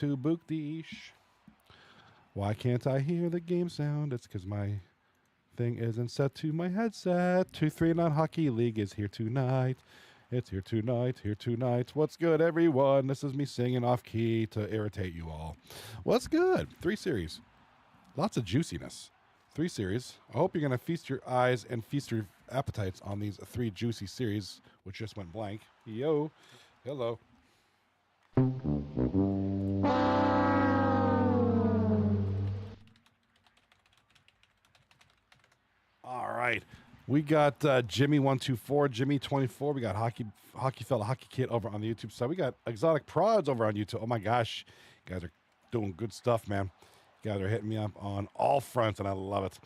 to Bookdish. Why can't I hear the game sound? It's because my thing isn't set to my headset. 239 Hockey League is here tonight. It's here tonight, here tonight. What's good, everyone? This is me singing off key to irritate you all. What's good? 3 series. Lots of juiciness. 3 series. I hope you're going to feast your eyes and feast your appetites on these 3 juicy series, which just went blank. Yo. Hello. All right. We got Jimmy124, Jimmy24. We got Hockey Fella, Hockey Kid over on the YouTube side. We got Exotic Prods over on YouTube. Oh my gosh. You guys are doing good stuff, man. You guys are hitting me up on all fronts, and I love it.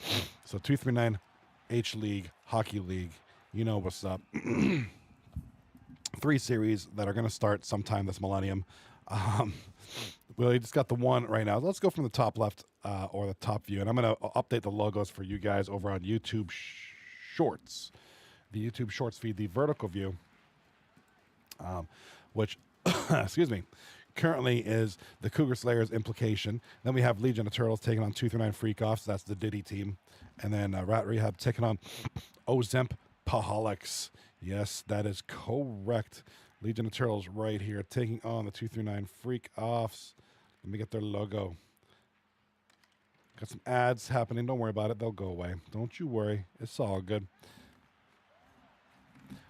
So 239 H League, Hockey League. You know what's up. 3 series that are going to start sometime this millennium. We just got the one right now. Let's go from the top left or the top view, and I'm going to update the logos for you guys over on YouTube Shorts. The YouTube Shorts feed, the vertical view, which, excuse me, currently is the Cougar Slayers Implication. Then we have Legion of Turtles taking on 239 Freakoffs. That's the Diddy team. And then Rehab taking on Ozempoholics. Yes, that is correct. Legion of Turtles right here taking on the 239 Freakoffs. Let me get their logo. Got some ads happening. Don't worry about it. They'll go away. Don't you worry. It's all good.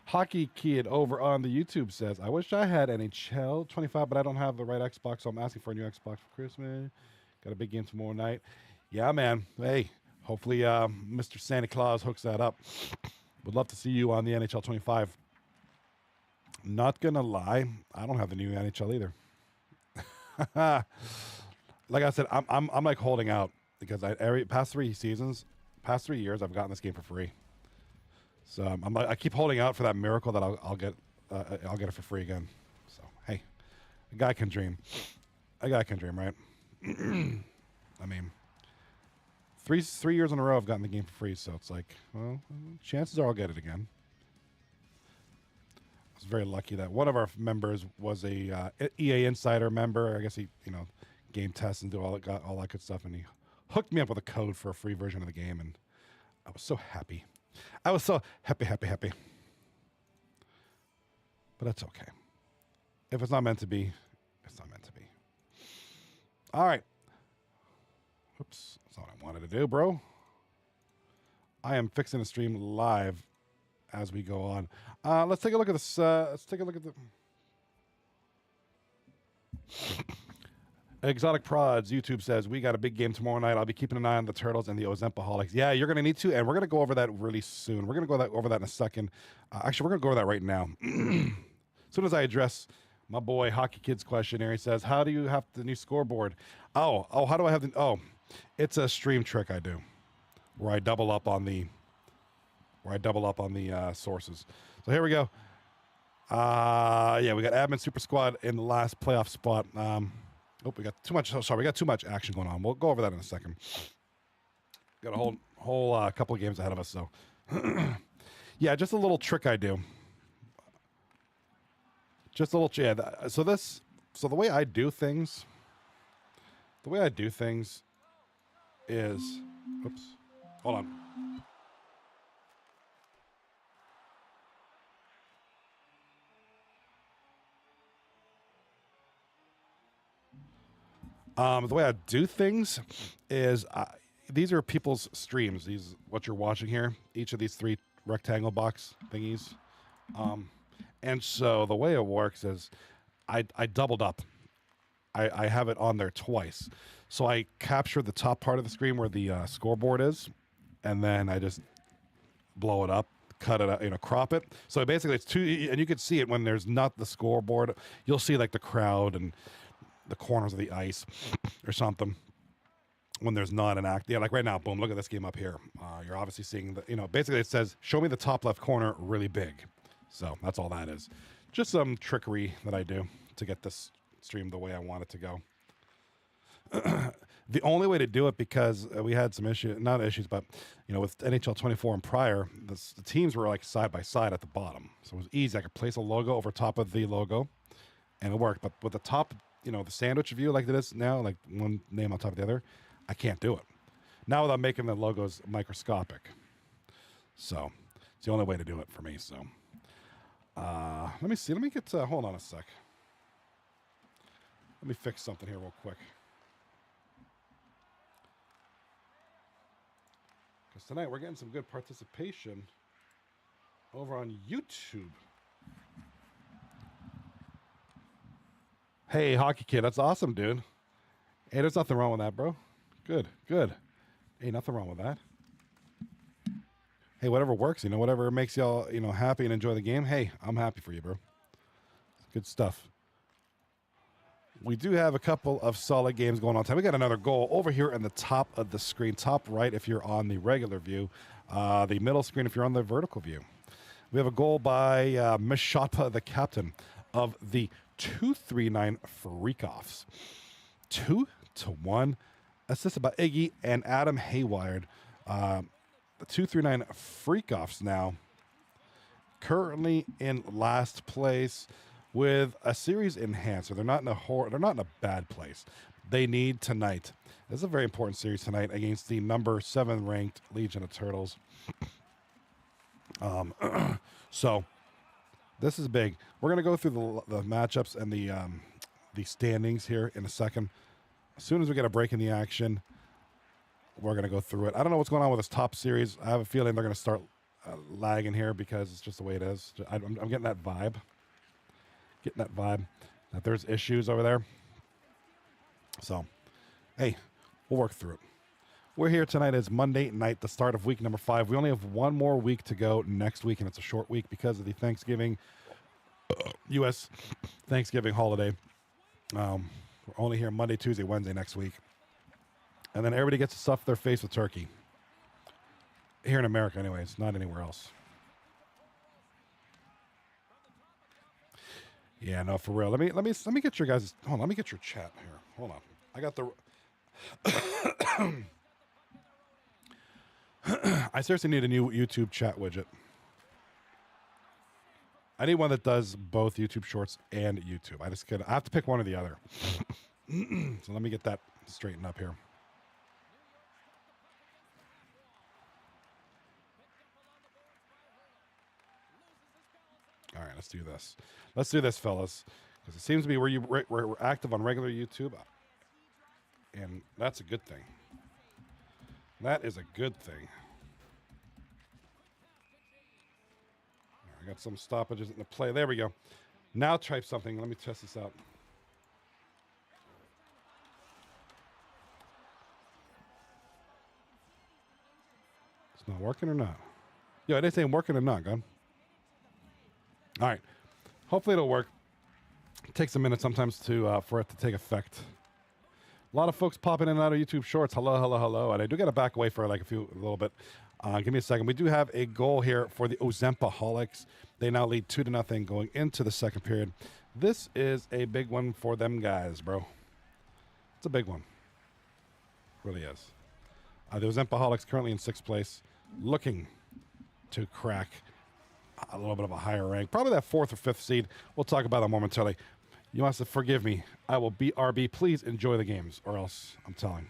Hockey Kid over on the YouTube says, I wish I had NHL 25, but I don't have the right Xbox, so I'm asking for a new Xbox for Christmas. Got a big game tomorrow night. Yeah, man. Hey, hopefully Mr. Santa Claus hooks that up. Would love to see you on the NHL 25. Not going to lie, I don't have the new NHL either. Like I said, I'm like holding out because past 3 years, I've gotten this game for free. So I keep holding out for that miracle that I'll get it for free again. So hey, a guy can dream. A guy can dream, right? I mean, 3 years in a row I've gotten the game for free, so it's like, well, chances are I'll get it again. I was very lucky that one of our members was a EA Insider member. I guess he, game tests and do all that good stuff, and he hooked me up with a code for a free version of the game, and I was so happy. I was so happy. But that's okay. If it's not meant to be, it's not meant to be. All right. Oops, that's not what I wanted to do, bro. I am fixing the stream live as we go on. Let's take a look at this. Let's take a look at the Exotic Prods. YouTube says, we got a big game tomorrow night. I'll be keeping an eye on the Turtles and the Ozempoholics. Yeah, you're going to need to, and we're going to go over that really soon. We're going to go over that in a second. Actually, we're going to go over that right now. As soon as I address my boy Hockey Kid's question here, he says, how do you have the new scoreboard? Oh, how do I have the... Oh, it's a stream trick I do where I double up on the sources. So here we go. Yeah, we got Admin Super Squad in the last playoff spot. We got too much. Sorry, we got too much action going on. We'll go over that in a second. Got a whole couple of games ahead of us. So, yeah, just a little trick I do. Just a little. Yeah. So the way I do things. The way I do things is. Oops. Hold on. The way I do things is these are people's streams. These what you're watching here. Each of these 3 rectangle box thingies. And so the way it works is I doubled up. I have it on there twice. So I capture the top part of the screen where the scoreboard is, and then I just blow it up, cut it out, crop it. So basically it's 2, and you can see it when there's not the scoreboard. You'll see like the crowd and the corners of the ice or something when there's not an act. Yeah, like right now, boom, look at this game up here. You're obviously seeing the, basically it says, show me the top left corner really big. So that's all that is. Just some trickery that I do to get this stream the way I want it to go. The only way to do it, because we had some issues, not issues, but with NHL 24 and prior, the teams were like side by side at the bottom. So it was easy. I could place a logo over top of the logo and it worked. But with the top the sandwich view like it is now, like one name on top of the other, I can't do it. Now without making the logos microscopic. So it's the only way to do it for me. So let me see. Let me get, hold on a sec. Let me fix something here real quick. Because tonight we're getting some good participation over on YouTube. Hey, Hockey Kid, that's awesome, dude. Hey, there's nothing wrong with that, bro. Good, good. Hey, nothing wrong with that. Hey, whatever works, whatever makes y'all, happy and enjoy the game. Hey, I'm happy for you, bro. Good stuff. We do have a couple of solid games going on tonight. We got another goal over here in the top of the screen, top right if you're on the regular view, the middle screen if you're on the vertical view. We have a goal by Mishapa, the captain of the 239 Freakoffs. 2-1, assisted by Iggy and Adam Hayward. The 239 Freakoffs now currently in last place with a series enhancer. They're not in a bad place. They need tonight. This is a very important series tonight against the number 7 ranked Legion of Turtles. So this is big. We're gonna go through the matchups and the standings here in a second. As soon as we get a break in the action, we're gonna go through it. I don't know what's going on with this top series. I have a feeling they're gonna start lagging here because it's just the way it is. I'm getting that vibe. That there's issues over there. So, hey, we'll work through it. We're here tonight as Monday night, the start of week number 5. We only have one more week to go next week, and it's a short week because of the Thanksgiving, U.S. Thanksgiving holiday. We're only here Monday, Tuesday, Wednesday next week. And then everybody gets to stuff their face with turkey. Here in America, anyways, not anywhere else. Yeah, no, for real. Let me get your guys. Hold on, let me get your chat here. Hold on. I got the. I seriously need a new YouTube chat widget. I need one that does both YouTube Shorts and YouTube. I have to pick one or the other. So let me get that straightened up here. All right, let's do this. Let's do this, fellas, because it seems to be we're active on regular YouTube, and that's a good thing. That is a good thing. I got some stoppages in the play. There we go. Now type something. Let me test this out. It's not working or not? Yo, it ain't working or not, gun. All right. Hopefully it'll work. It takes a minute sometimes for it to take effect. A lot of folks popping in and out of YouTube Shorts. Hello, hello, hello. And I do got to back away for like a little bit. Give me a second. We do have a goal here for the Ozempoholics. They now lead 2-0 going into the second period. This is a big one for them guys, bro. It's a big one. Really is. The Ozempoholics currently in 6th place, looking to crack a little bit of a higher rank. Probably that 4th or 5th seed. We'll talk about that momentarily. You must have forgive me. I will beat RB. Please enjoy the games, or else I'm telling.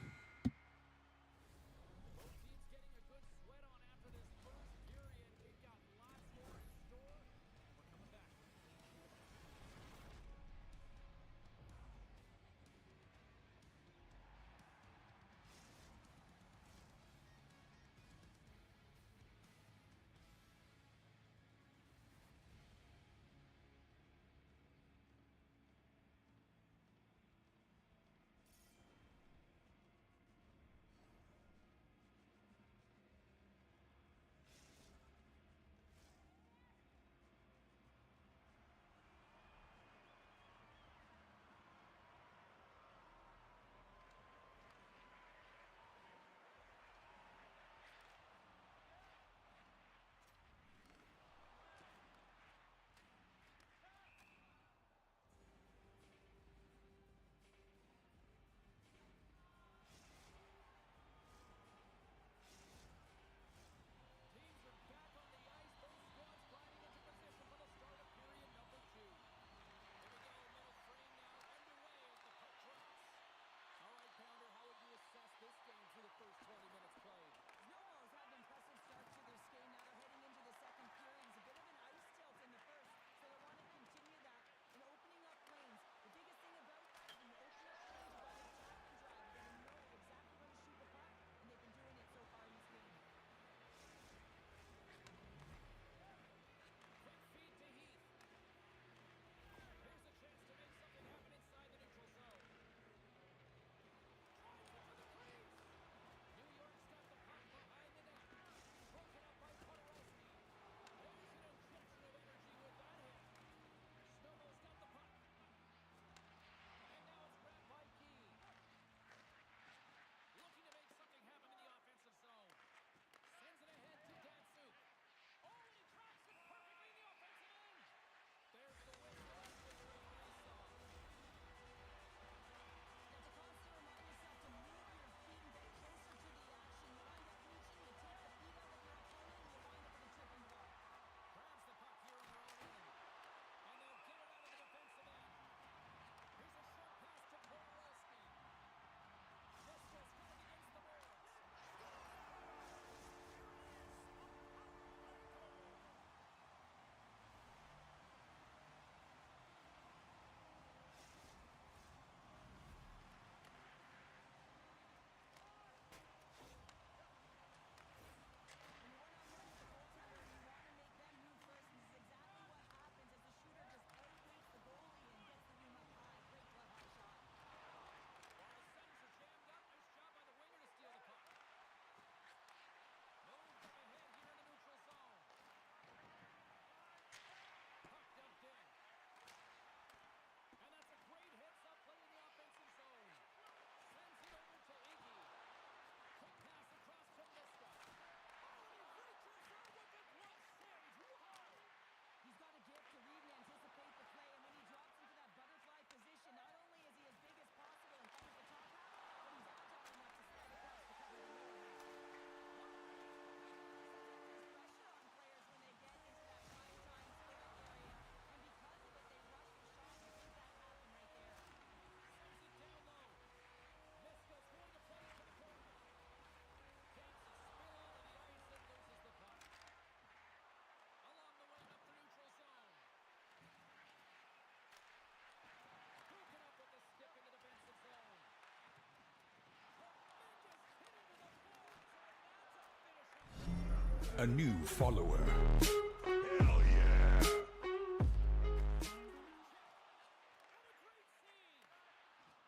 a new follower. Hell yeah!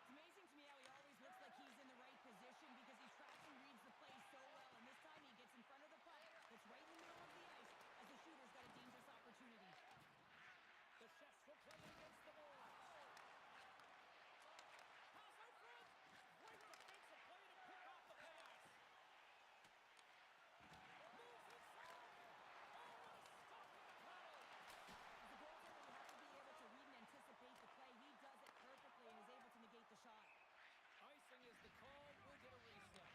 Amazing to me how he always looks like he's in the right position because he tracks and reads the play so well, and this time he gets in front of the puck. It's right in the middle of the ice as the shooter's got a dangerous opportunity. The Chefs will play against the boards. Pass out front. Great defensive play to pick off the pass. Moves inside. Oh, what a stop to the paddle. As a goaltender, you have to be able to read and anticipate the play. He does it perfectly and is able to negate the shot. Icing is the call. We'll get a reset.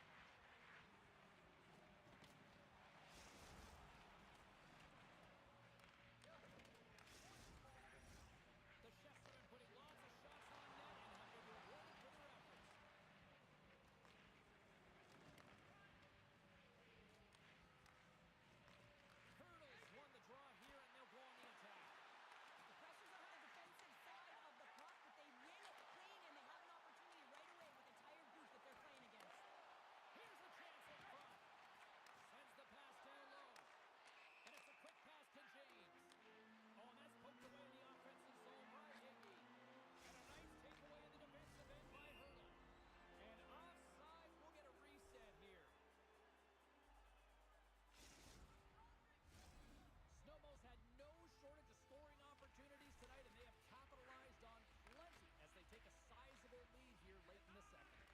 The Chefs have been putting lots of shots on net and have been rewarded for their efforts. Hurdles won the draw here, and they'll go on the attack. The pressure's on the defensive side of the puck, but they win it clean and they have an opportunity right away with a tired group that they're playing against. Here's a chance in front. Sends the pass down low. And it's a quick pass to James. Oh, and that's poked away in the offensive zone by Iggy. And a nice takeaway in the defensive end by Hurdle. And offside, we'll get a reset here. Snowballs had no shortage of scoring opportunities tonight, and they have capitalized on plenty as they take a sizable lead here late in the second.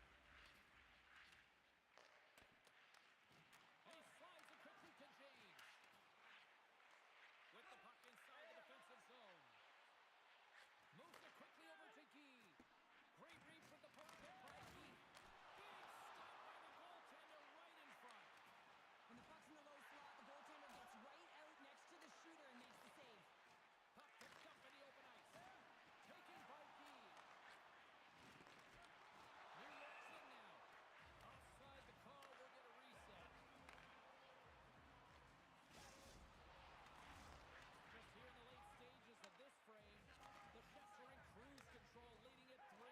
And he slides it quickly to James. With the puck inside the defensive zone. Moves it quickly over to Guy. Great read from the post hit by Guy. Big stop by the goaltender right in front. When the puck's in the low slot, the goaltender gets right out next to the shooter and makes the save. Puck picked up in the open ice. Taken by Guy. New York's in now. Offside the call, we'll get a reset. Just here in the late stages of this frame, the Chefs are in cruise control, leading it 3-0.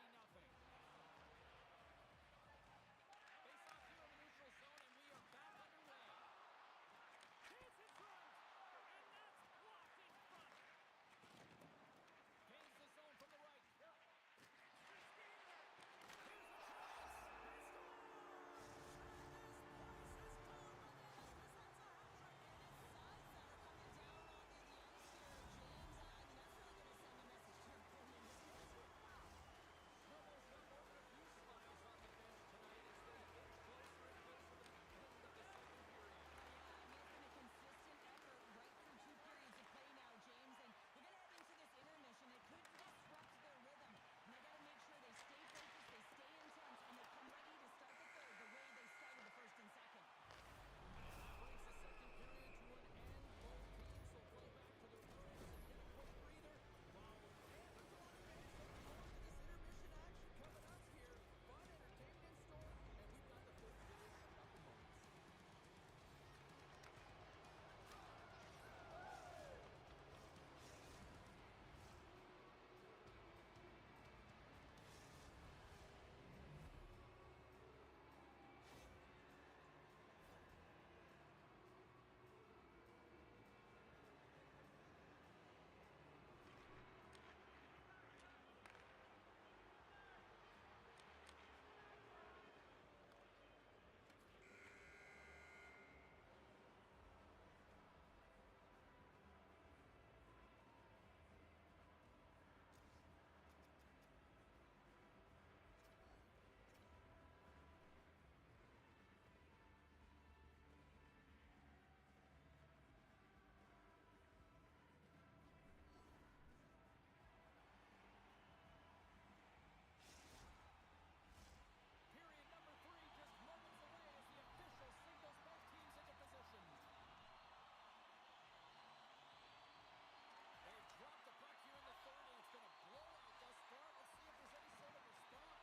Face off here in the neutral zone, and we are back underway. Chance in front, and that's blocked in front. Gains the zone from the right. Here's a chance. He Snowballs got more than a few slides on the bench tonight as they inch closer and closer to the beginning of the second period. Making a consistent effort right through 2 periods of play now, James. And we're going to head into this intermission. It could disrupt their rhythm. And they got to make sure they stay focused, they stay intense, and they come ready to start the third the way they started the first and second. That brings the second period to an end. Both teams will go back to their rooms and get a quick breather. Wow. And there's a lot of fans looking forward to this intermission action coming up here. Fun, entertainment in store, and we've got the third period coming up in moments. Period number 3 just moments away as the official signals both teams into position. They've dropped the puck here in the third, and it's been a blowout thus far. Let's see if there's any sort of response.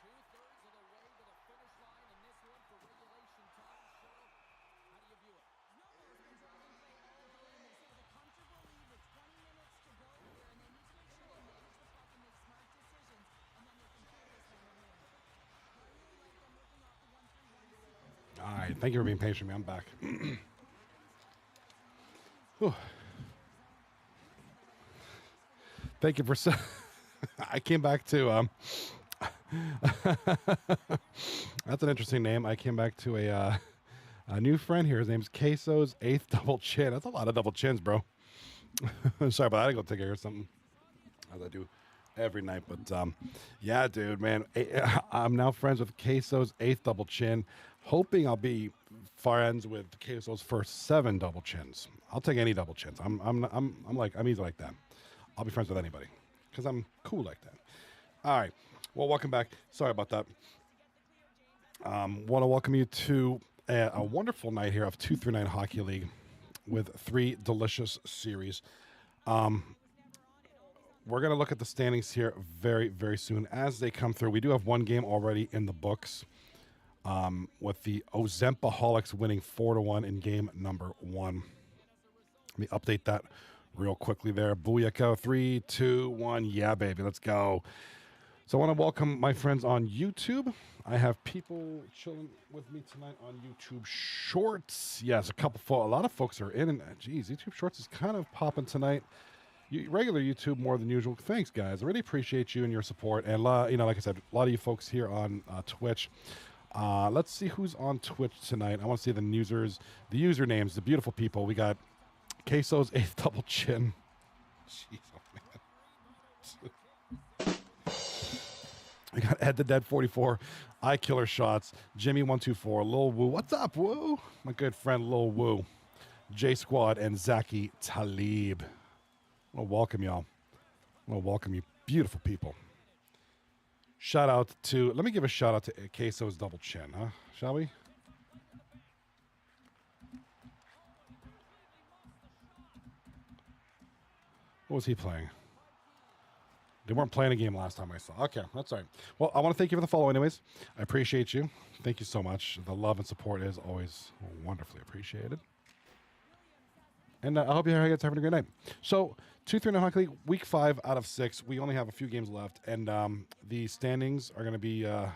2/3 of the way to the finish line in this one for regulation time. Cheryl, how do you view it? Snowball's been driving play all game. This is a comfortable lead with 20 minutes to go here, and they need to make sure they manage the puck and make smart decisions, and then they can carry this one away. I really like them working off the 1-3-1 sequence. All right, thank you for being patient with me. I'm back. Whew. Thank you for. I came back to. That's an interesting name. I came back to a new friend here. His name's Queso's Eighth Double Chin. That's a lot of double chins, bro. Sorry, but I gotta go take care of something, as I do every night. But yeah, dude, man, I'm now friends with Queso's Eighth Double Chin, hoping I'll be friends with Queso's first 7 double chins. I'll take any double chins. I'm easy like that. I'll be friends with anybody because I'm cool like that. All right. Well, welcome back. Sorry about that. Want to welcome you to a wonderful night here of 239 Hockey League with 3 delicious series. We're going to look at the standings here very, very soon as they come through. We do have one game already in the books with the Ozempoholics winning 4-1 in game number 1. Let me update that real quickly there. Booyaka, 3, 2, 1. Yeah, baby, let's go. So I want to welcome my friends on YouTube. I have people chilling with me tonight on YouTube Shorts. Yes, a lot of folks are in, and geez, YouTube Shorts is kind of popping tonight. Regular YouTube more than usual. Thanks, guys. I really appreciate you and your support. And like I said, a lot of you folks here on Twitch. Let's see who's on Twitch tonight. I want to see the usernames, the beautiful people. We got Queso's Eighth Double Chin. Jeez, oh man. We got Ed the Dead 44, Eye Killer Shots, Jimmy 124, Lil Woo. What's up, Woo? My good friend Lil Woo, J Squad, and Zaki Talib. I want to welcome y'all. I want to welcome you, beautiful people. Let me give a shout out to Queso's Double Chin, huh? Shall we? What was he playing? They weren't playing a game last time I saw. Okay, that's all right. Well, I want to thank you for the follow anyways. I appreciate you. Thank you so much. The love and support is always wonderfully appreciated. And I hope you guys are having a great night. So, 239 Hockey League, week 5 out of 6. We only have a few games left. And the standings are going to be... I'm going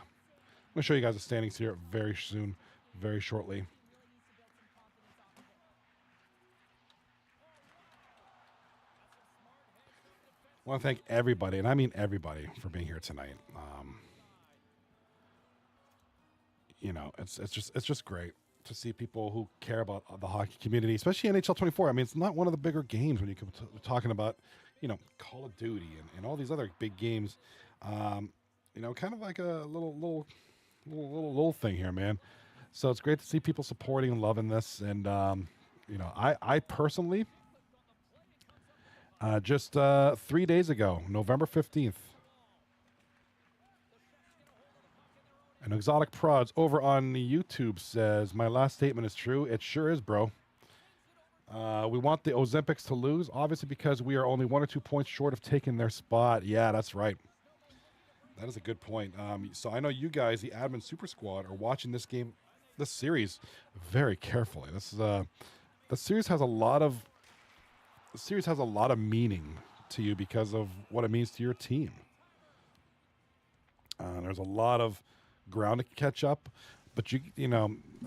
to show you guys the standings here very soon, very shortly. I want to thank everybody, and I mean everybody, for being here tonight. It's just great to see people who care about the hockey community, especially NHL 24. I mean, it's not one of the bigger games when you're talking about, Call of Duty and all these other big games. Kind of like a little thing here, man. So it's great to see people supporting and loving this. And I personally. Just 3 days ago, November 15th. And Exotic Prods over on the YouTube says, my last statement is true. It sure is, bro. We want the Ozempics to lose, obviously, because we are only 1 or 2 points short of taking their spot. Yeah, that's right. That is a good point. So I know you guys, the Admin Super Squad, are watching this series very carefully. The series has a lot of meaning to you because of what it means to your team. There's a lot of ground to catch up, but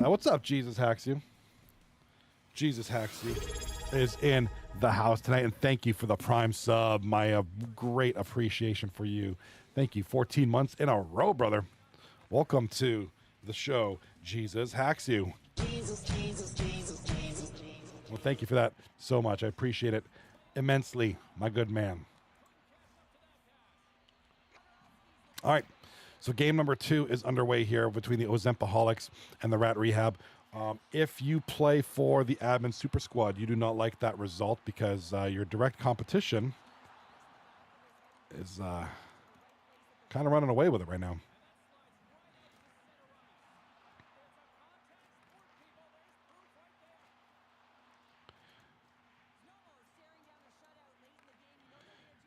what's up, Jesus Hacks You? Jesus Hacks You is in the house tonight, and thank you for the Prime sub. My great appreciation for you. Thank you. 14 months in a row, brother. Welcome to the show, Jesus Hacks You. Jesus, Jesus, Jesus, Jesus, Jesus. Well, thank you for that so much. I appreciate it immensely, my good man. All right. So game number 2 is underway here between the Ozempoholics and the Rat Rehab. If you play for the Admin Super Squad, you do not like that result because your direct competition is kind of running away with it right now.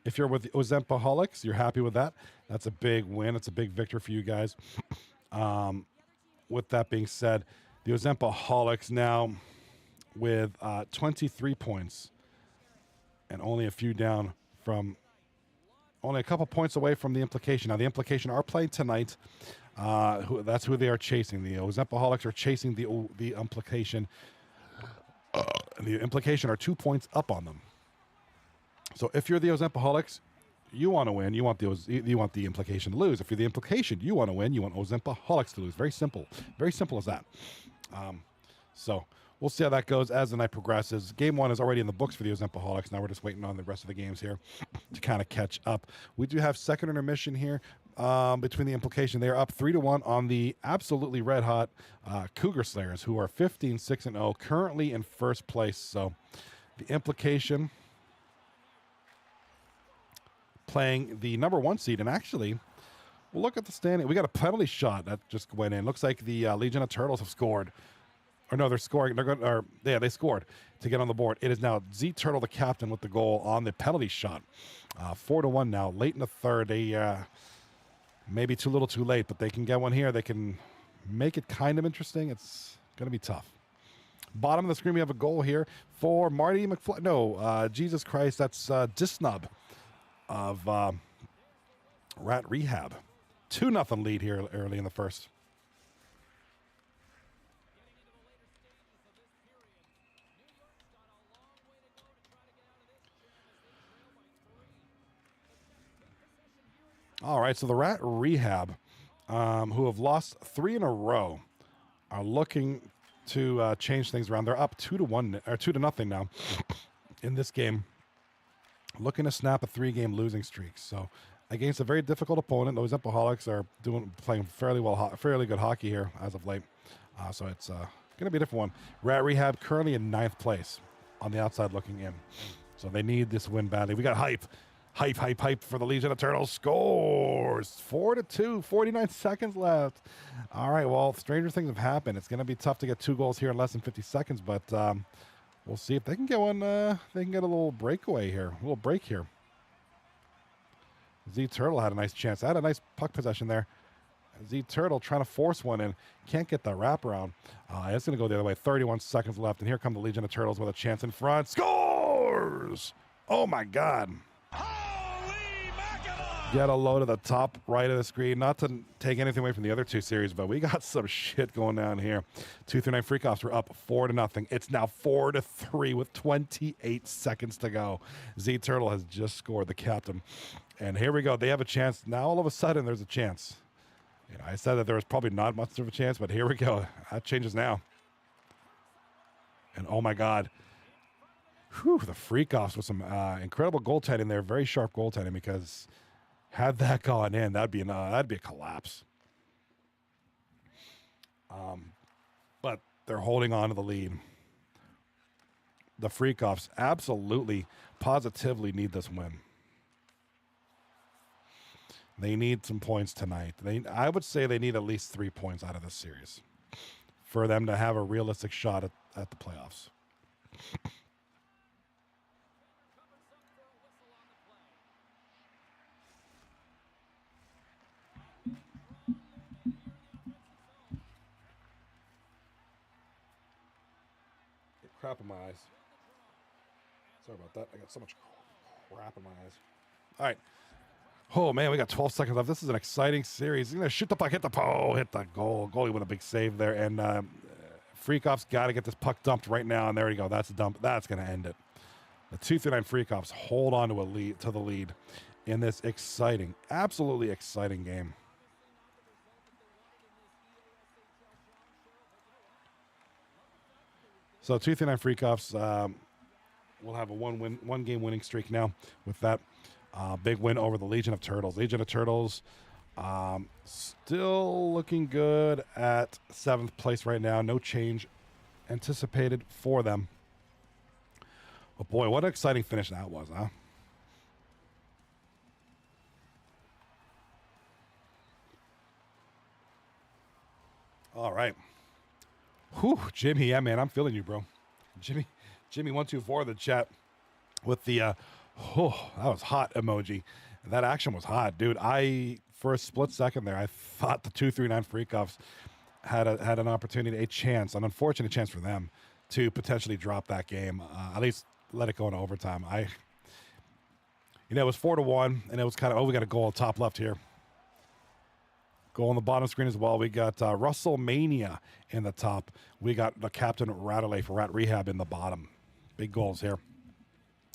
If you're with the Ozempoholics, you're happy with that. That's a big win. It's a big victory for you guys. With that being said, the Ozempoholics now with 23 points and only a few down from, only a couple points away from the Implication. Now, the Implication are playing tonight. That's who they are chasing. The Ozempoholics are chasing the Implication. And the Implication are 2 points up on them. So if you're the Ozempoholics, you want to win. You want the Implication to lose. If you're the Implication, you want to win. You want Ozempoholics to lose. Very simple. Very simple as that. So we'll see how that goes as the night progresses. Game 1 is already in the books for the Ozempoholics. Now we're just waiting on the rest of the games here to kind of catch up. We do have second intermission here between the Implication. They are up 3-1 on the absolutely red hot Cougar Slayers, who are 15-6-0, currently in first place. So the Implication playing the number 1 seed, and actually, we'll look at the standing. We got a penalty shot that just went in. Looks like the Legion of Turtles have scored. Or no, they're scoring. They scored to get on the board. It is now Z Turtle, the captain, with the goal on the penalty shot. 4-1 now. Late in the third. They maybe too little, too late, but they can get one here. They can make it kind of interesting. It's going to be tough. Bottom of the screen, we have a goal here for Marty McFly. No, Jesus Christ, that's Disnub of Rat Rehab. 2-0 lead here early in the first. All right, so the Rat Rehab, who have lost 3 in a row, are looking to change things around. They're up 2-1 or 2-0 now in this game, looking to snap a 3-game losing streak. So against a very difficult opponent, those Ozempoholics are playing fairly good hockey here as of late. So it's going to be a different one. Rat Rehab currently in 9th place on the outside looking in. So they need this win badly. We got hype. Hype for the Legion of Turtles. Scores 4-2, 49 seconds left. All right, well, stranger things have happened. It's going to be tough to get 2 goals here in less than 50 seconds, but we'll see if they can get one. They can get a little breakaway here, a little break here. Z Turtle had a nice chance. Had a nice puck possession there. Z Turtle trying to force one in. Can't get the wraparound. It's going to go the other way. 31 seconds left, and here come the Legion of Turtles with a chance in front. Scores! Oh, my God. Get a load of the top right of the screen. Not to take anything away from the other 2 series, but we got some shit going down here. 239 Freakoffs were up 4-0. It's now 4-3 with 28 seconds to go. Z Turtle has just scored, the captain. And here we go. They have a chance. Now all of a sudden there's a chance. You know, I said that there was probably not much of a chance, but here we go. That changes now. And oh my God. Whew, the Freakoffs with some incredible goaltending there. Very sharp goaltending, because had that gone in, that'd be a collapse. But they're holding on to the lead. The Freakoffs absolutely, positively need this win. They need some points tonight. I would say they need at least 3 points out of this series for them to have a realistic shot at the playoffs. Crap in my eyes. Sorry about that. I got so much crap in my eyes. All right. Oh, man, we got 12 seconds left. This is an exciting series. He's going to shoot the puck, hit the goal. Goalie with a big save there. And Freakoffs got to get this puck dumped right now. And there we go. That's a dump. That's going to end it. The 239 Freakoffs hold on to the lead in this exciting, absolutely exciting game. So 239 Freakoffs will have a one game winning streak now with that big win over the Legion of Turtles. Legion of Turtles still looking good at 7th place right now. No change anticipated for them. Oh boy, what an exciting finish that was, huh? All right. Whew, Jimmy, yeah, man, I'm feeling you, bro. Jimmy 124 in the chat with the that was hot emoji. That action was hot, dude. For a split second there, I thought the 239 Freakoffs had an opportunity, an unfortunate chance for them to potentially drop that game, at least let it go into overtime. It was 4-1, and it was kind of, we got a goal top left here. Goal on the bottom screen as well. We got WrestleMania in the top. We got the Captain Radley for Rat Rehab in the bottom. Big goals here.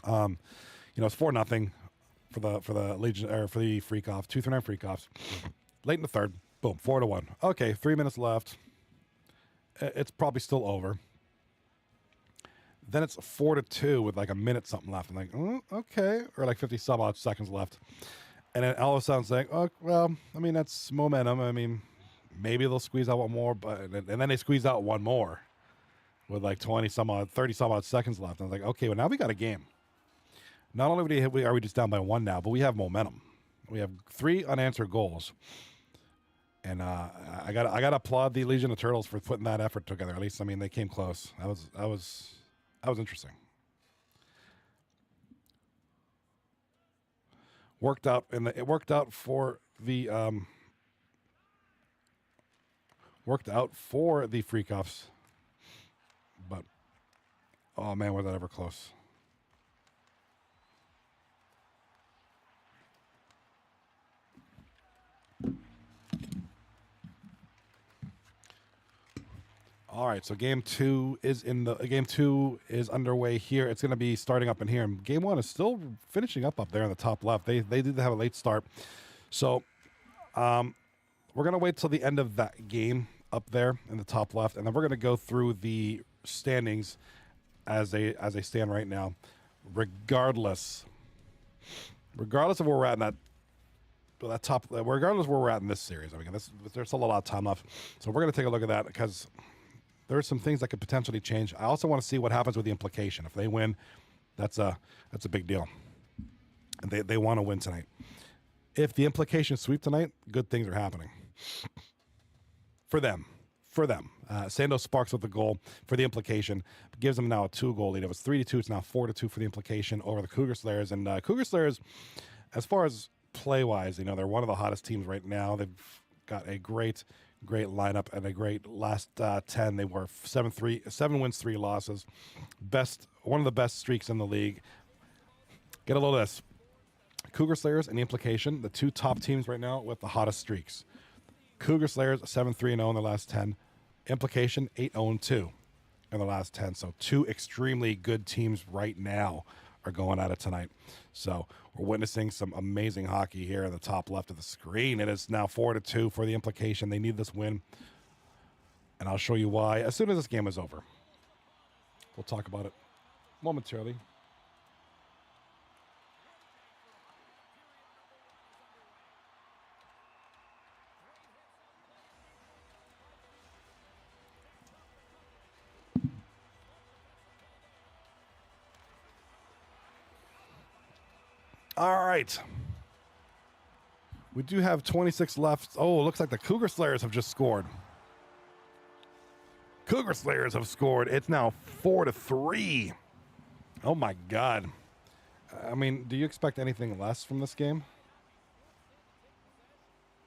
It's 4-0 for the Legion or for the Freakoffs. 2-3-9 Freakoffs. Late in the third, boom, 4-1. Okay, 3 minutes left. It's probably still over. Then it's 4-2 with like a minute something left. I'm like, okay, or like 50 some odd seconds left. And then all of a sudden it's like, oh, well, I mean, that's momentum. I mean, maybe they'll squeeze out one more, and then they squeeze out one more with like 30 some odd seconds left. And I was like, okay, well, now we got a game. Not only are we just down by 1 now, but we have momentum. We have 3 unanswered goals. And I got to applaud the Legion of Turtles for putting that effort together. At least, I mean, they came close. That was interesting. It worked out for the Freakoffs. But oh man, was that ever close. All right, so game two is underway here. It's going to be starting up in here, and game one is still finishing up there in the top left. They did have a late start, so we're going to wait till the end of that game up there in the top left, and then we're going to go through the standings as they stand right now, regardless of where we're at in that top, regardless of where we're at in this series. I mean, there's still a lot of time left, so we're going to take a look at that because there are some things that could potentially change. I also want to see what happens with the Implication. If they win, that's a big deal. And they want to win tonight. If the Implication sweep tonight, good things are happening. For them. Sandos Sparks with the goal for the Implication. Gives them now a 2-goal lead. It was 3-2. It's now 4-2 for the Implication over the Cougar Slayers. And Cougar Slayers, as far as play-wise, they're one of the hottest teams right now. They've got a great lineup and a great last 10. They were 7 wins, 3 losses. One of the best streaks in the league. Get a load of this. Cougar Slayers and the Implication, the 2 top teams right now with the hottest streaks. Cougar Slayers 7-3-0 in the last 10. Implication 8-0-2 in the last 10. So 2 extremely good teams right now are going at it tonight. So we're witnessing some amazing hockey here in the top left of the screen. It is now 4-2 for the Implication. They need this win, and I'll show you why as soon as this game is over. We'll talk about it momentarily. All right. We do have 26 left. Oh, it looks like the Cougar Slayers have just scored. Cougar Slayers have scored. It's now 4-3. Oh, my God. I mean, do you expect anything less from this game?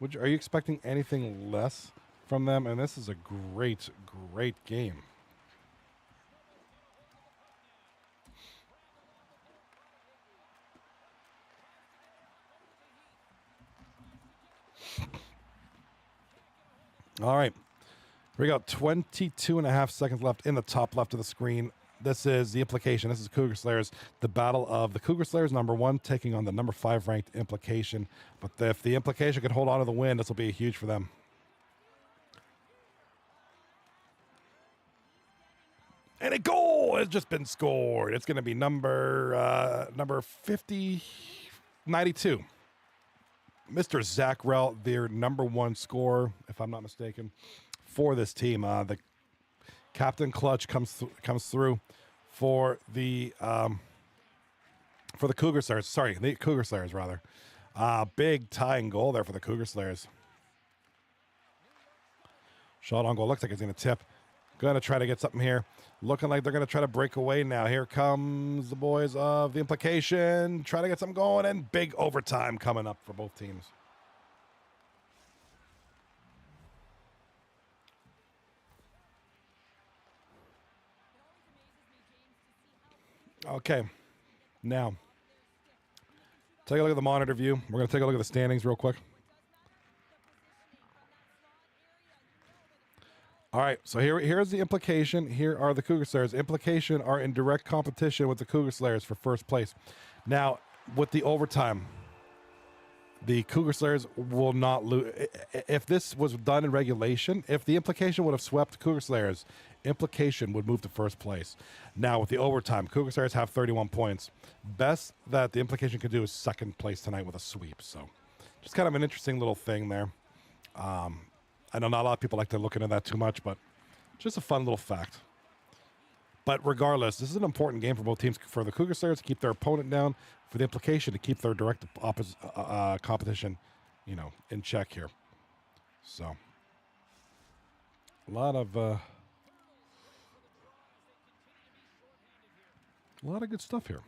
Are you expecting anything less from them? And this is a great game. All right, we got 22.5 seconds left in the top left of the screen. This is the Implication. This is Cougar Slayers. The battle of the Cougar Slayers, number 1, taking on the number 5 ranked Implication. But if the Implication can hold on to the win, this will be huge for them. And a goal has just been scored. It's going to be number 92. Mr. Zach Rell, their number 1 scorer, if I'm not mistaken, for this team. The Captain Clutch comes through for the Cougar Slayers. Sorry, the Cougar Slayers, rather. Big tying goal there for the Cougar Slayers. Shot on goal. Looks like it's going to tip. Going to try to get something here. Looking like they're going to try to break away now. Here comes the boys of the Implication. Try to get something going, and big overtime coming up for both teams. Okay. Now, take a look at the monitor view. We're going to take a look at the standings real quick. All right, so here's the implication. Here are the Cougar Slayers. Implication are in direct competition with the Cougar Slayers for first place. Now, with the overtime, the Cougar Slayers will not lose. If this was done in regulation, if the implication would have swept Cougar Slayers, implication would move to first place. Now, with the overtime, Cougar Slayers have 31 points. Best that the implication could do is second place tonight with a sweep. So, just kind of an interesting little thing there. I know not a lot of people like to look into that too much, but just a fun little fact. But regardless, this is an important game for both teams. For the Cougar Slayers to keep their opponent down, for the implication to keep their direct competition, in check here. So, a lot of good stuff here.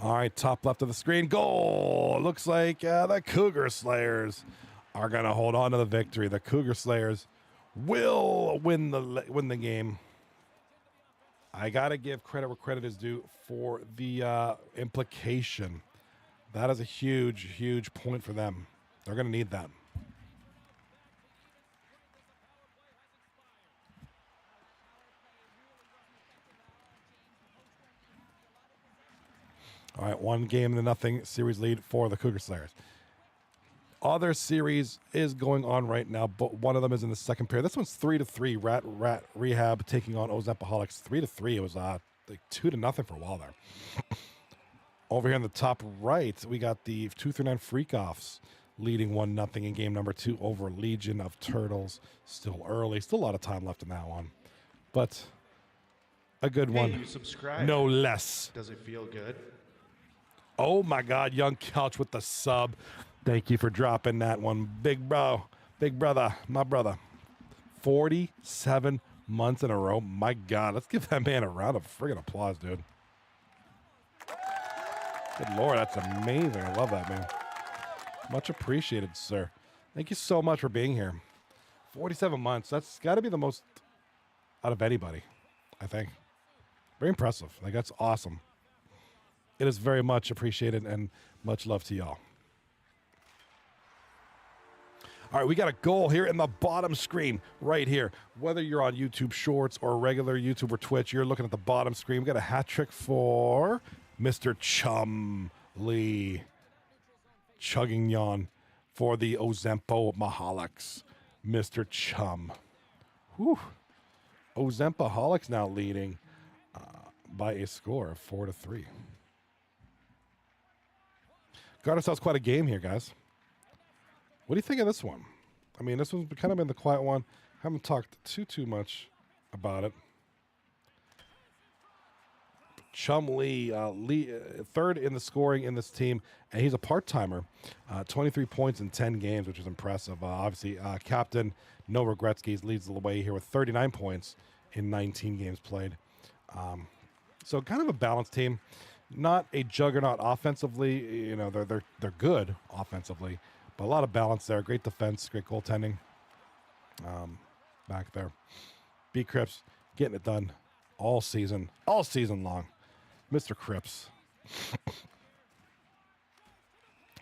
All right, top left of the screen, goal. Looks like the Cougar Slayers are going to hold on to the victory. The Cougar Slayers will win the game. I got to give credit where credit is due for the implication. That is a huge, huge point for them. They're going to need that. All right, 1-0 series lead for the Cougar Slayers. Other series is going on right now, but one of them is in the second pair. This one's 3-3. Rehab taking on Ozempoholics. 3-3. It was like 2-0 for a while there. Over here in the top right, we got the 239 Freakoffs leading 1-0 in game number 2 over Legion of Turtles. Still early. Still a lot of time left in that one. But a good one. You subscribe. No less. Does it feel good? Oh my God, Young Couch with the sub. Thank you for dropping that one. Big brother, my brother. 47 months in a row. My God, let's give that man a round of friggin' applause, dude. Good Lord, that's amazing. I love that, man. Much appreciated, sir. Thank you so much for being here. 47 months. That's got to be the most out of anybody, I think. Very impressive. Like, that's awesome. It is very much appreciated and much love to y'all. All right, we got a goal here in the bottom screen right here. Whether you're on YouTube Shorts or regular YouTube or Twitch, you're looking at the bottom screen. We got a hat trick for Mr. Chum Lee. Chugging yawn for the Ozempoholics. Mr. Chum. Whew. Ozempoholics now leading by a score of 4-3. Got ourselves quite a game here, guys. What do you think of this one? I mean, this one's kind of been the quiet one. Haven't talked too much about it. Chum Lee, third in the scoring in this team, and he's a part-timer. 23 points in 10 games, which is impressive. Obviously, captain No Regretsky leads the way here with 39 points in 19 games played. So kind of a balanced team. Not a juggernaut offensively. You know, they're good offensively, but a lot of balance there. Great defense, great goaltending back there. B Crips getting it done all season long. Mr. Cripps.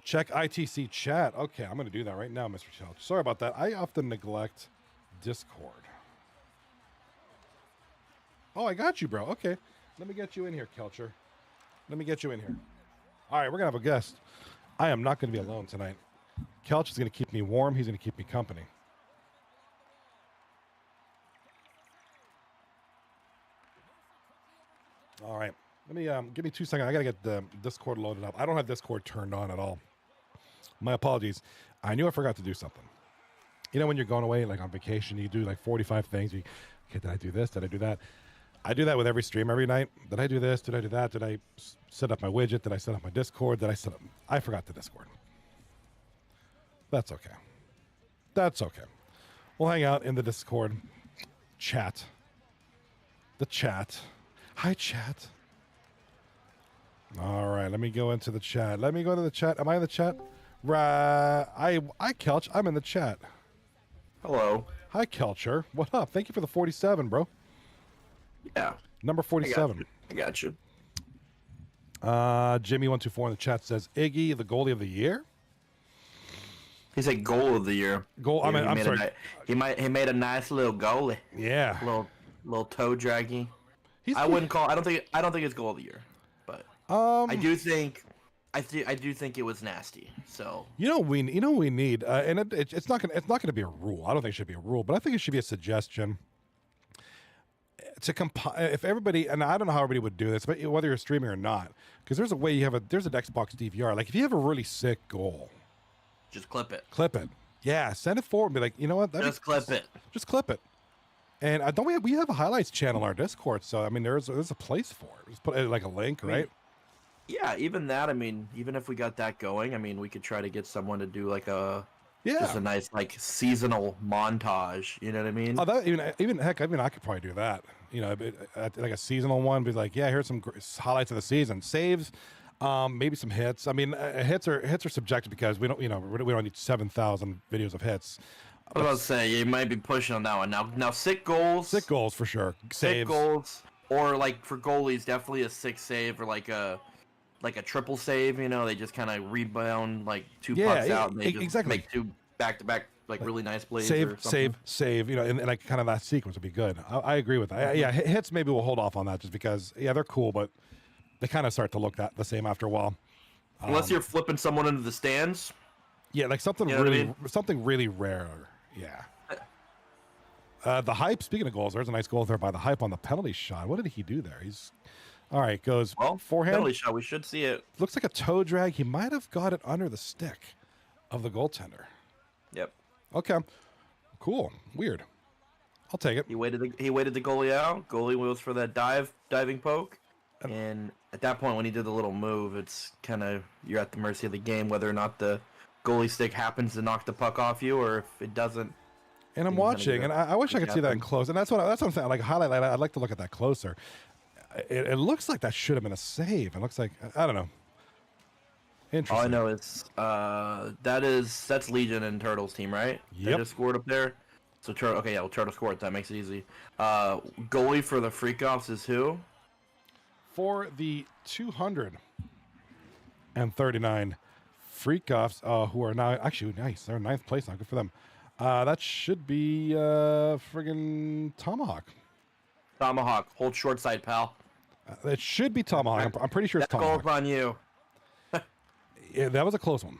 Check ITC chat. Okay, I'm going to do that right now, Mr. Challenge. Sorry about that. I often neglect Discord. Oh, I got you, bro. Okay. Let me get you in here, Kelcher. Let me get you in here. All right, we're going to have a guest. I am not going to be alone tonight. Kelch is going to keep me warm. He's going to keep me company. All right. Let me give me 2 seconds. I got to get the Discord loaded up. I don't have Discord turned on at all. My apologies. I knew I forgot to do something. You know when you're going away, like on vacation, you do like 45 things. Okay, did I do this? Did I do that? I do that with every stream every night. Did I do this? Did I do that? Did I set up my widget? Did I set up my Discord? I forgot the Discord. That's okay. That's okay. We'll hang out in the Discord chat. The chat. Hi, chat. All right, let me go into the chat. Let me go to the chat. Am I in the chat? I Kelch, I'm in the chat. Hello. Hi, Kelcher. What up? Thank you for the 47, bro. Yeah. Number 47. I got you. Jimmy124 in the chat says Iggy, the goalie of the year. He said goal of the year. Goal. I mean, I'm sorry. He made a nice little goalie. Yeah. Little toe draggy. He's I wouldn't call. I don't think it's goal of the year, but I do think it was nasty. So we need, and it's not gonna be a rule. I don't think it should be a rule, but I think it should be a suggestion to compile. If everybody, and I don't know how everybody would do this, but whether you're streaming or not, because there's a way there's an Xbox DVR. Like if you have a really sick goal, just clip it. Clip it. Yeah, send it forward and be like, you know what? Just clip it. Just clip it. And don't we have a highlights channel on our Discord, so I mean there's a place for it. Just put it like a link, right? Yeah, even that. I mean, even if we got that going, I mean, we could try to get someone to do like just a nice like seasonal montage. You know what I mean? Oh, that even heck, I mean I could probably do that. You know, like a seasonal one. Be like, yeah, here's some highlights of the season, saves, maybe some hits. I mean, hits are subjective because we don't need 7,000 videos of hits. I was about to say you might be pushing on that one. Now sick goals. Sick goals for sure. Saves. Sick goals, or like for goalies, definitely a sick save or like a triple save. You know, they just kind of rebound like two pucks out and they just make two back-to-back like really nice plays. Save. You know, and like kind of that sequence would be good. I agree with that. Yeah, hits maybe we'll hold off on that just because they're cool, but they kind of start to look the same after a while. Unless you're flipping someone into the stands. Yeah, like something really rare. Yeah. The hype. Speaking of goals, there's a nice goal there by the hype on the penalty shot. What did he do there? He's all right. Goes forehand. Penalty shot. We should see it. Looks like a toe drag. He might have got it under the stick of the goaltender. Yep. Okay. Cool. Weird. I'll take it. He waited the goalie out. Goalie was for that diving poke. And at that point, when he did the little move, it's kind of you're at the mercy of the game whether or not the goalie stick happens to knock the puck off you, or if it doesn't. And I'm watching, and I wish I could see that in close. And that's what I'm saying. Like highlight, I'd like to look at that closer. It looks like that should have been a save. It looks like I don't know. Interesting. All I know is that's Legion and Turtles team, right? Yep. They just scored up there. So Turtle scored. That makes it easy. Goalie for the Freakoffs is who? For the 239 Freakoffs, who are now actually nice. They're in 9th place now. Good for them. That should be friggin' Tomahawk. Tomahawk. Hold short side, pal. It should be Tomahawk. I'm pretty sure it's that Tomahawk. goal's on you. Yeah, that was a close one.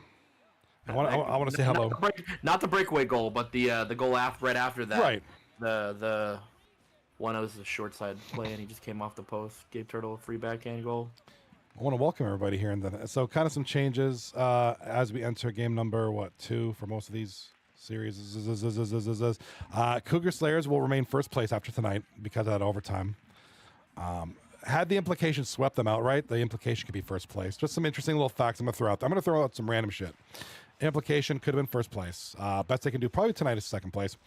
I want to say hello. Not the breakaway goal, but the goal right after that. Right. The one that was the short side play, and he just came off the post, gave Turtle a free backhand goal. I want to welcome everybody here, and then so kind of some changes as we enter game number 2 for most of these series. Cougar Slayers will remain first place after tonight because of that overtime. Had the Implication swept them outright, the Implication could be first place. Just some interesting little facts I'm going to throw out. I'm going to throw out some random shit. Implication could have been first place. Best they can do probably tonight is second place.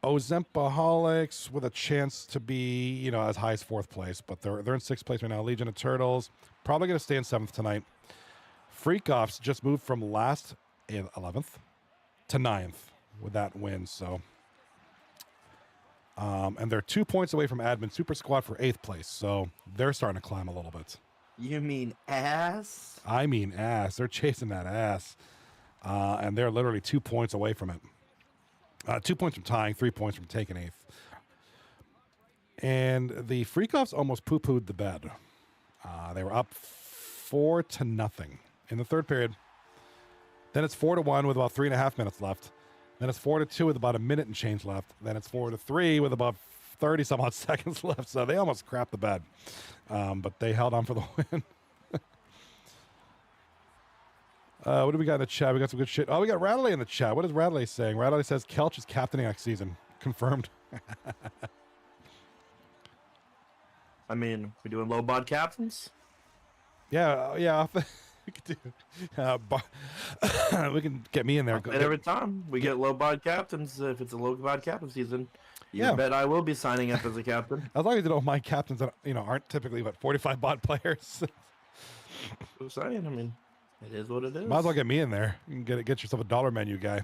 Ozempoholics with a chance to be, as high as 4th place, but they're in 6th place right now. Legion of Turtles probably going to stay in 7th tonight. Freakoffs just moved from last in 11th to 9th with that win. So, and they're 2 points away from Admin Super Squad for 8th place. So they're starting to climb a little bit. You mean ass? I mean ass. They're chasing that ass. And they're literally 2 points away from it. 2 points from tying, 3 points from taking 8th. And the Freakoffs almost poo-pooed the bed. They were up 4-0 in the third period. Then it's 4-1 with about 3.5 minutes left. Then it's 4-2 with about a minute and change left. Then it's 4-3 with about 30 some odd seconds left. So they almost crapped the bed. But they held on for the win. What do we got in the chat? We got some good shit. Oh, we got Radley in the chat. What is Radley saying? Radley says Kelch is captaining next season. Confirmed. I mean, we doing low bod captains? Yeah. We could do. We can get me in there. And every time we get low bod captains, if it's a low bod captain season, you bet I will be signing up as a captain. As long as you don't mind captains that aren't typically 45 bod players. I'm saying, I mean. It is what it is. Might as well get me in there. You can get yourself a dollar menu guy.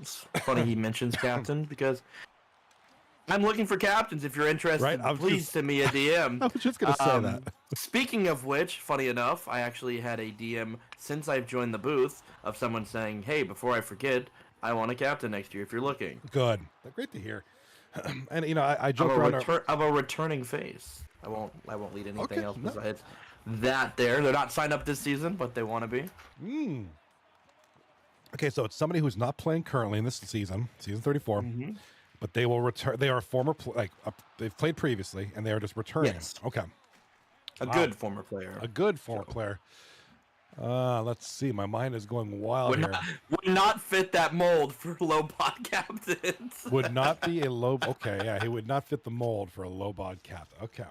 It's funny he mentions captain because I'm looking for captains. If you're interested, Right, I was please just- send me a DM. I was just gonna say that. Speaking of which, funny enough, I actually had a DM since I've joined the booth of someone saying, "Hey, before I forget, I want a captain next year if you're looking." Good. Great to hear. And you know, I I'm joke a, around. I'm a returning face. I won't lead anything Okay, else no. besides that. They're not signed up this season, but they want to be. Okay, so it's somebody who's not playing currently in this season 34, Mm-hmm. but they will return. They are a former they've played previously, and they are just returning. Yes. Okay, A Wow. good former player. a good former player. Let's see. My mind is going wild Would here. would not fit that mold for low pod captains. Would not be a low. Okay, yeah, he would not fit the mold for a low bod cap. Okay.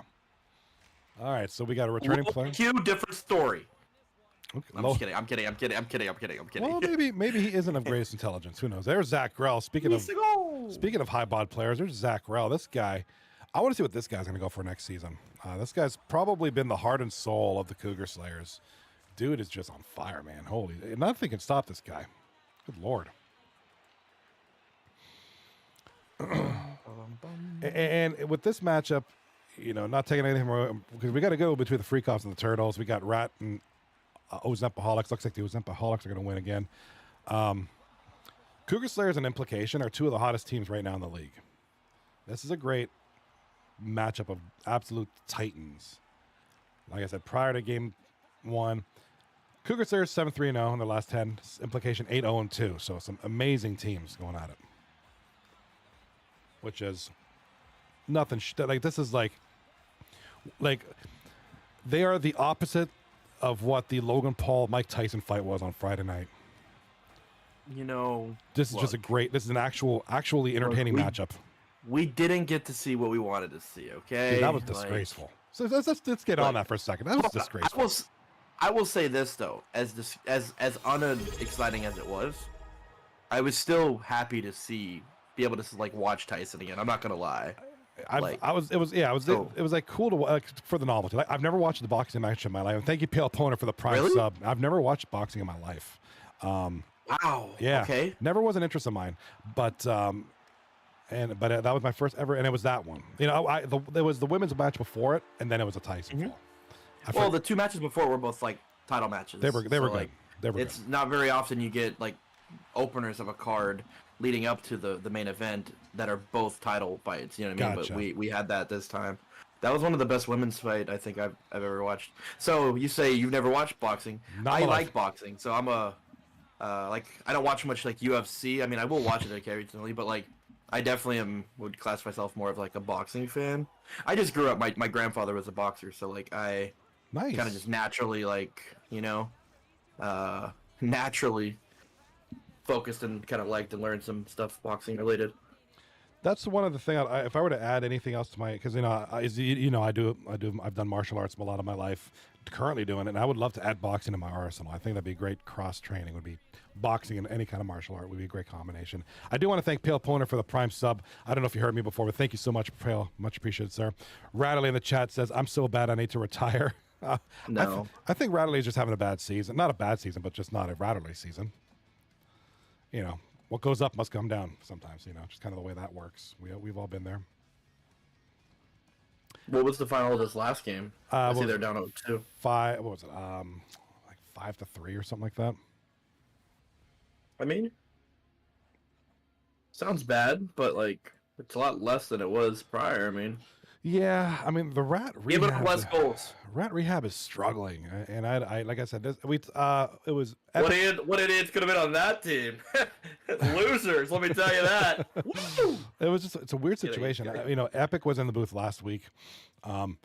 All right, so we got a returning player. Cue, different story. Okay, I'm low- just kidding. I'm kidding. Well, maybe he isn't of greatest intelligence. Who knows? There's Zach Grell. Speaking of high bod players, there's Zach Grell. This guy, I want to see what this guy's going to go for next season. This guy's probably been the heart and soul of the Cougar Slayers. Dude is just on fire, man. Holy, nothing can stop this guy. Good lord. And with this matchup, you know, not taking anything from, because we got to go between the Freakoffs and the Turtles. We got Rat and Ozempoholics. Looks like the Ozempoholics are going to win again. Cougar Slayers and Implication are two of the hottest teams right now in the league. This is a great matchup of absolute titans. Like I said, prior to game 1, Cougar Slayers 7-3-0 in their last 10. Implication 8-0-2. So some amazing teams going at it. Which is nothing. Like this is like they are the opposite of what the Logan Paul Mike Tyson fight was on Friday night. You know, This is just a great. This is an actually entertaining we- matchup. we didn't get to see what we wanted to see. Okay, Dude, that was Like, disgraceful. So let's get on that for a second. That was disgraceful. I will say this though, as unexciting as it was, I was still happy to be able to like watch Tyson again. I'm not gonna lie. It was like cool to for the novelty. Like, I've never watched the boxing match in my life. And thank you, Pale Poner, for the prime Really? sub. I've never watched boxing in my life. Wow. Yeah. Okay. Never was an interest of mine, but that was my first ever, and it was that one. You know, there was the women's match before it, and then it was a Tyson fall. Well, the two matches before were both like title matches. They were good. Like, They were it's good. not very often you get like openers of a card leading up to the main event that are both title fights. You know what I mean? Gotcha. But we had that this time. That was one of the best women's fight I think I've ever watched. So you say you've never watched boxing? Not I my like life. boxing, so I'm a like I don't watch much like UFC. I mean, I will watch it occasionally, but like I definitely would class myself more of like a boxing fan. I just grew up. My grandfather was a boxer, so like I Nice. kind of just naturally naturally focused and kind of liked and learned some stuff boxing related. That's one of the things. If I were to add anything else to my, because I've done martial arts a lot of my life, currently doing it, and I would love to add boxing to my arsenal. I think that'd be great cross training. Would be boxing and any kind of martial art would be a great combination. I do want to thank Pale Poner for the prime sub. I don't know if you heard me before, but thank you so much, Pale. Much appreciated, sir. Rattly in the chat says, "I'm so bad I need to retire." No. I think Rattly is just having a bad season. Not a bad season, but just not a Rattly season. You know, what goes up must come down sometimes, you know, just kind of the way that works. We've all been there. What was the final of this last game? I see what they're was down 2. What was it? Like 5-3 or something like that. I mean, sounds bad, but like it's a lot less than it was prior. I mean, Yeah, I mean the Rat give it Rehab. less goals. Rat Rehab is struggling, and I like I said, it was What idiots could have been on that team? Losers, let me tell you that. Woo! It was just, it's a weird Kidding, situation. kidding. You know, Epic was in the booth last week. And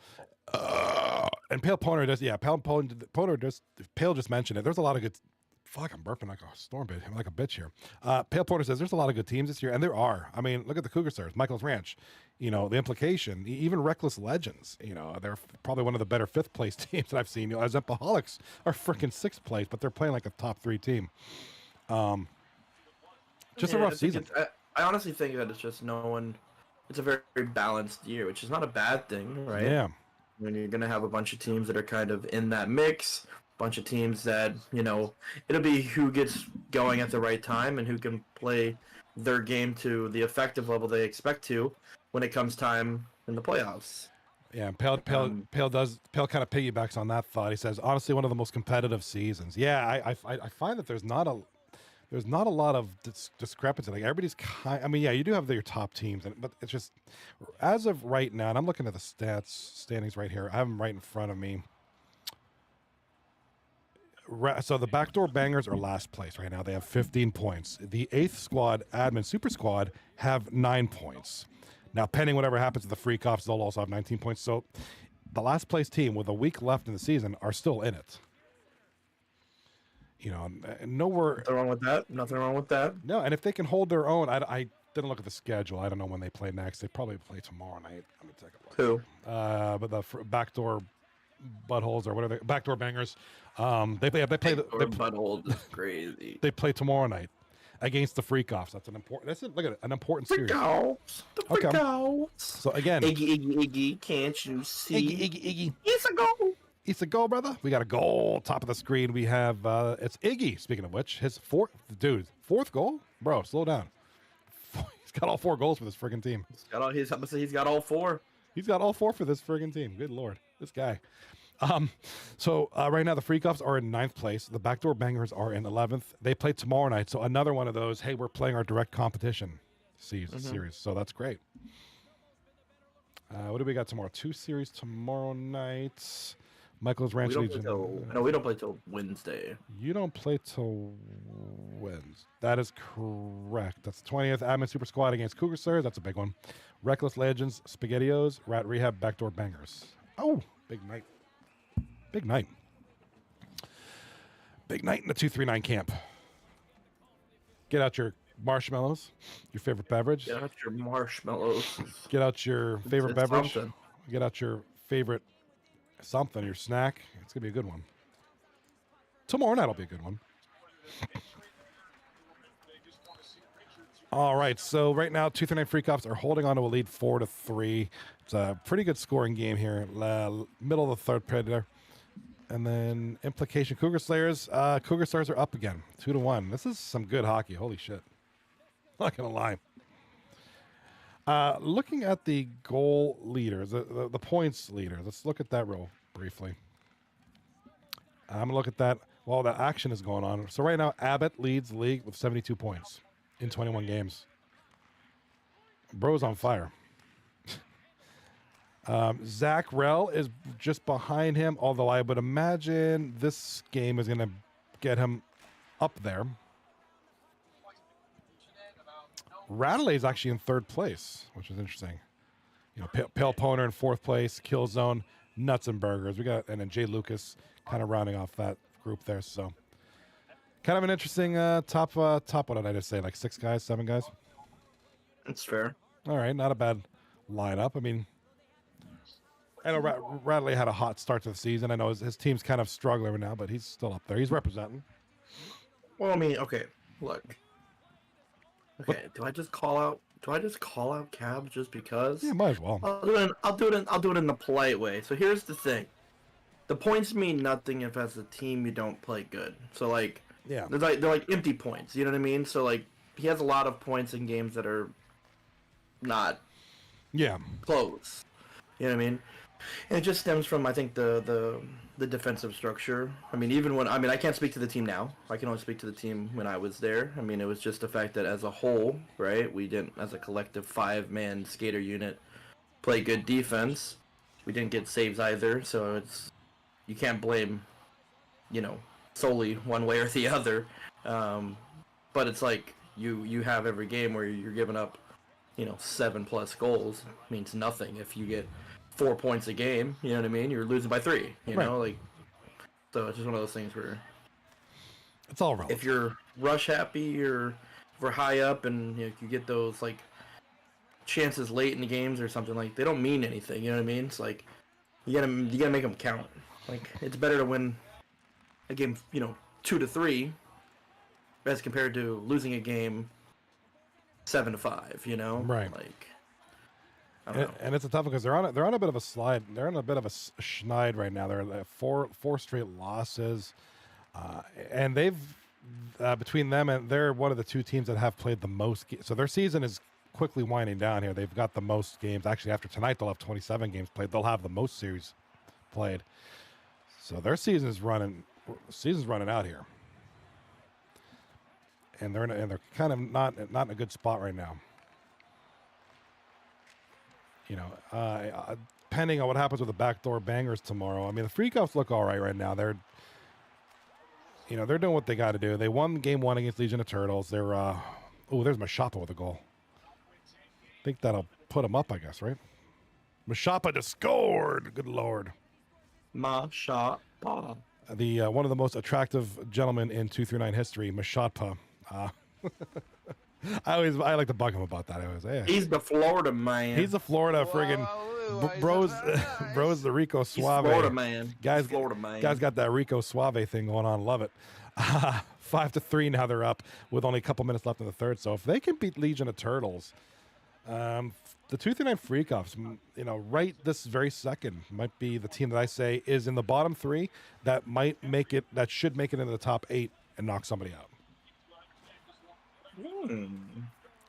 Pale Poner Pale just mentioned it. There's a lot of good, fuck, I'm burping like a storm bitch, like a bitch here. Pale Poner says there's a lot of good teams this year, and there are. I mean, look at the Cougar Stars, Michael's Ranch, you know, the Implication, even Reckless Legends, you know, they're probably one of the better 5th place teams that I've seen. You know, Ozempoholics are freaking 6th place, but they're playing like a top 3 team. Just a Yeah, rough I think season. I honestly think that it's just no one. It's a very, very balanced year, which is not a bad thing, right? Yeah. When you're gonna have a bunch of teams that are kind of in that mix, bunch of teams that, it'll be who gets going at the right time and who can play their game to the effective level they expect to when it comes time in the playoffs. Yeah, and Pale kind of piggybacks on that thought. He says, honestly, one of the most competitive seasons. Yeah, I find that there's not a lot of discrepancy. Like everybody's kind. I mean, yeah, you do have your top teams, but it's just as of right now. And I'm looking at the standings right here. I have them right in front of me. So the Backdoor Bangers are last place right now. They have 15 points. The 8th squad, Admin Super Squad, have 9 points. Now, pending whatever happens to the Freakoffs, they'll also have 19 points. So the last place team with a week left in the season are still in it. Nowhere. Nothing wrong with that. Nothing wrong with that. No, and if they can hold their own, I didn't look at the schedule. I don't know when they play next. They probably play tomorrow night. Let me take a look. Who? But the Backdoor Buttholes or whatever, Backdoor Bangers. They play Butthole is crazy. They play tomorrow night against the Freakoffs. That's an important. Look at it, an important series. Freakoffs. The Freakoffs. So again, Iggy, can't you see? Iggy. It's a goal. It's a goal, brother. We got a goal. Top of the screen, we have it's Iggy. Speaking of which, his fourth goal, bro. Slow down. He's got all 4 goals for this friggin' team. He's got all 4. He's got all 4 for this friggin' team. Good lord, this guy. So right now the Freakoffs are in 9th place. The Backdoor Bangers are in 11th. They play tomorrow night. So another one of those, hey, we're playing our direct competition series. So that's great. What do we got tomorrow? 2 series tomorrow night. Michael's Ranch Legion. We don't play till Wednesday. You don't play till Wednesday. That is correct. That's the 20th. Admin Super Squad against Cougar Slayers. That's a big one. Reckless Legends, SpaghettiOs, Rat Rehab, Backdoor Bangers. Oh, big night. Big night. Big night in the 239 camp. Get out your marshmallows, your favorite beverage. Get out your marshmallows. Get out your favorite It's beverage. something. Get out your favorite something, your snack. It's going to be a good one. Tomorrow night will be a good one. All right, so right now, 239 Freakoffs are holding on to a lead 4-3. It's a pretty good scoring game here. Middle of the third period there. And then Implication, Cougar Slayers. Cougar Slayers are up again, 2-1. This is some good hockey. Holy shit. Not going to lie. Looking at the goal leaders, the points leaders, let's look at that real briefly. I'm going to look at that while the action is going on. So right now, Abbott leads the league with 72 points in 21 games. Bro's on fire. Zach Rell is just behind him, although I would imagine this game is going to get him up there. Radley is actually in 3rd place, which is interesting. Pale Poner in 4th place, Killzone, Nuts and Burgers. And then Jay Lucas kind of rounding off that group there. So kind of an interesting top. What did I just say? Like 6 guys, 7 guys? That's fair. All right, not a bad lineup. I mean, I know Radley had a hot start to the season. I know his team's kind of struggling right now, but he's still up there. He's representing. Well, I mean, okay, look. Okay, do I just call out Cab just because? Yeah, might as well. I'll do it in the polite way. So here's the thing. The points mean nothing if as a team you don't play good. So like, Yeah. they're like empty points, you know what I mean? So like, he has a lot of points in games that are not Yeah. close. You know what I mean? And it just stems from, I think, the defensive structure. I mean, I can't speak to the team now. I can only speak to the team when I was there. I mean, it was just the fact that as a whole, right, we didn't, as a collective 5-man skater unit, play good defense. We didn't get saves either, so you can't blame, solely one way or the other. But it's like, you have every game where you're giving up, 7+ goals. It means nothing if you get 4 points a game, you know what I mean? You're losing by 3, Right. So it's just one of those things where It's all relative. if you're rush happy or if we're high up and you get those chances late in the games or something, they don't mean anything, you know what I mean? It's like you gotta make them count. It's better to win a game, 2-3 as compared to losing a game 7-5, Right. I don't know. And it's a tough one because they're on a bit of a slide. They're on a bit of a schneid right now. They're like four straight losses, and they've between them and they're one of the two teams that have played the most. So their season is quickly winding down here. They've got the most games. Actually, after tonight, they'll have 27 games played. They'll have the most series played. So their season's running out here, and they're kind of not in a good spot right now. You know, depending on what happens with the backdoor bangers tomorrow. I mean, the Freakoffs look all right now. They're doing what they got to do. They won game 1 against Legion of Turtles. They're there's Mashapa with a goal. I think that'll put him up, I guess, right? Mashapa just scored. Good Lord. Mashapa. The one of the most attractive gentlemen in 239 history, Mashapa. I like to bug him about that. I always, hey. He's the Florida man. He's the Florida friggin' bro's the Rico Suave. He's Florida man. Guys, Florida man. Guys got that Rico Suave thing going on. Love it. 5-3 now. They're up with only a couple minutes left in the third. So if they can beat Legion of Turtles, the 239 Freakoffs, right this very second might be the team that I say is in the bottom 3 that should make it into the top 8 and knock somebody out.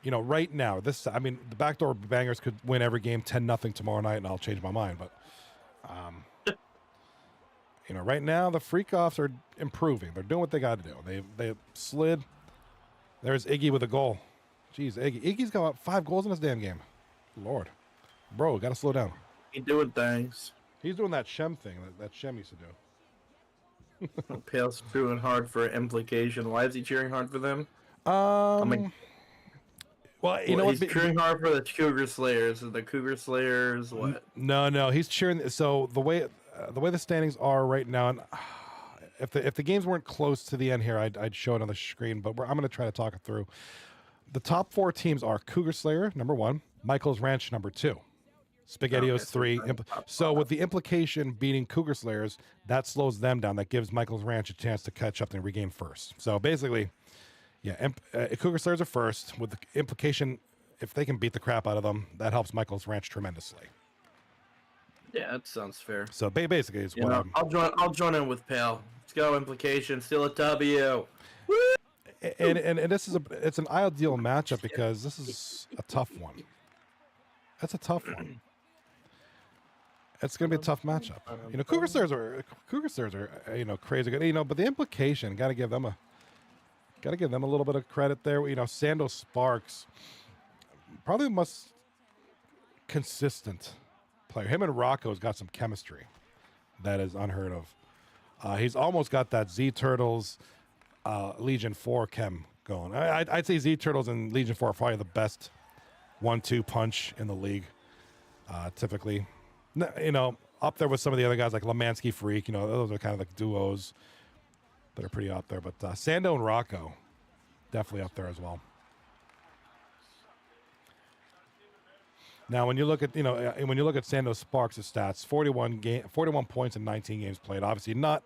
Right now, the backdoor bangers could win every game 10-0 tomorrow night, and I'll change my mind. But, right now the Freakoffs are improving. They're doing what they got to do. They slid. There's Iggy with a goal. Jeez, Iggy's got 5 goals in this damn game. Lord, bro, got to slow down. He's doing things. He's doing that Shem thing that Shem used to do. Pale's cheering hard for Implication. Why is he cheering hard for them? Well, you know what? He's cheering hard for the Cougar Slayers. The Cougar Slayers, what? No, he's cheering. So the way the standings are right now, and if the games weren't close to the end here, I'd show it on the screen. But I'm going to try to talk it through. The top 4 teams are Cougar Slayer number 1, Michael's Ranch number 2, SpaghettiOs 3. So with the Implication beating Cougar Slayers, that slows them down. That gives Michael's Ranch a chance to catch up and regain first. So basically. Yeah, Cougar Slayers are first. With the Implication, if they can beat the crap out of them, that helps Michael's Ranch tremendously. Yeah, that sounds fair. So basically, it's what I'll join in with Pale. Let's go Implication, steal a W. and this is it's an ideal matchup because this is a tough one. That's a tough one. It's going to be a tough matchup. Cougar Slayers are crazy good. But the Implication, got to give them a little bit of credit there. Sando Sparks, probably the most consistent player. Him and Rocco's got some chemistry that is unheard of. He's almost got that Z Turtles Legion 4 chem going. I'd say Z Turtles and Legion 4 are probably the best 1-2 punch in the league, typically. Up there with some of the other guys like Lemansky Freak. Those are kind of like duos that are pretty up there, but Sando and Rocco definitely up there as well. Now, when you look at Sando Sparks' stats, 41 points in 19 games played. Obviously, not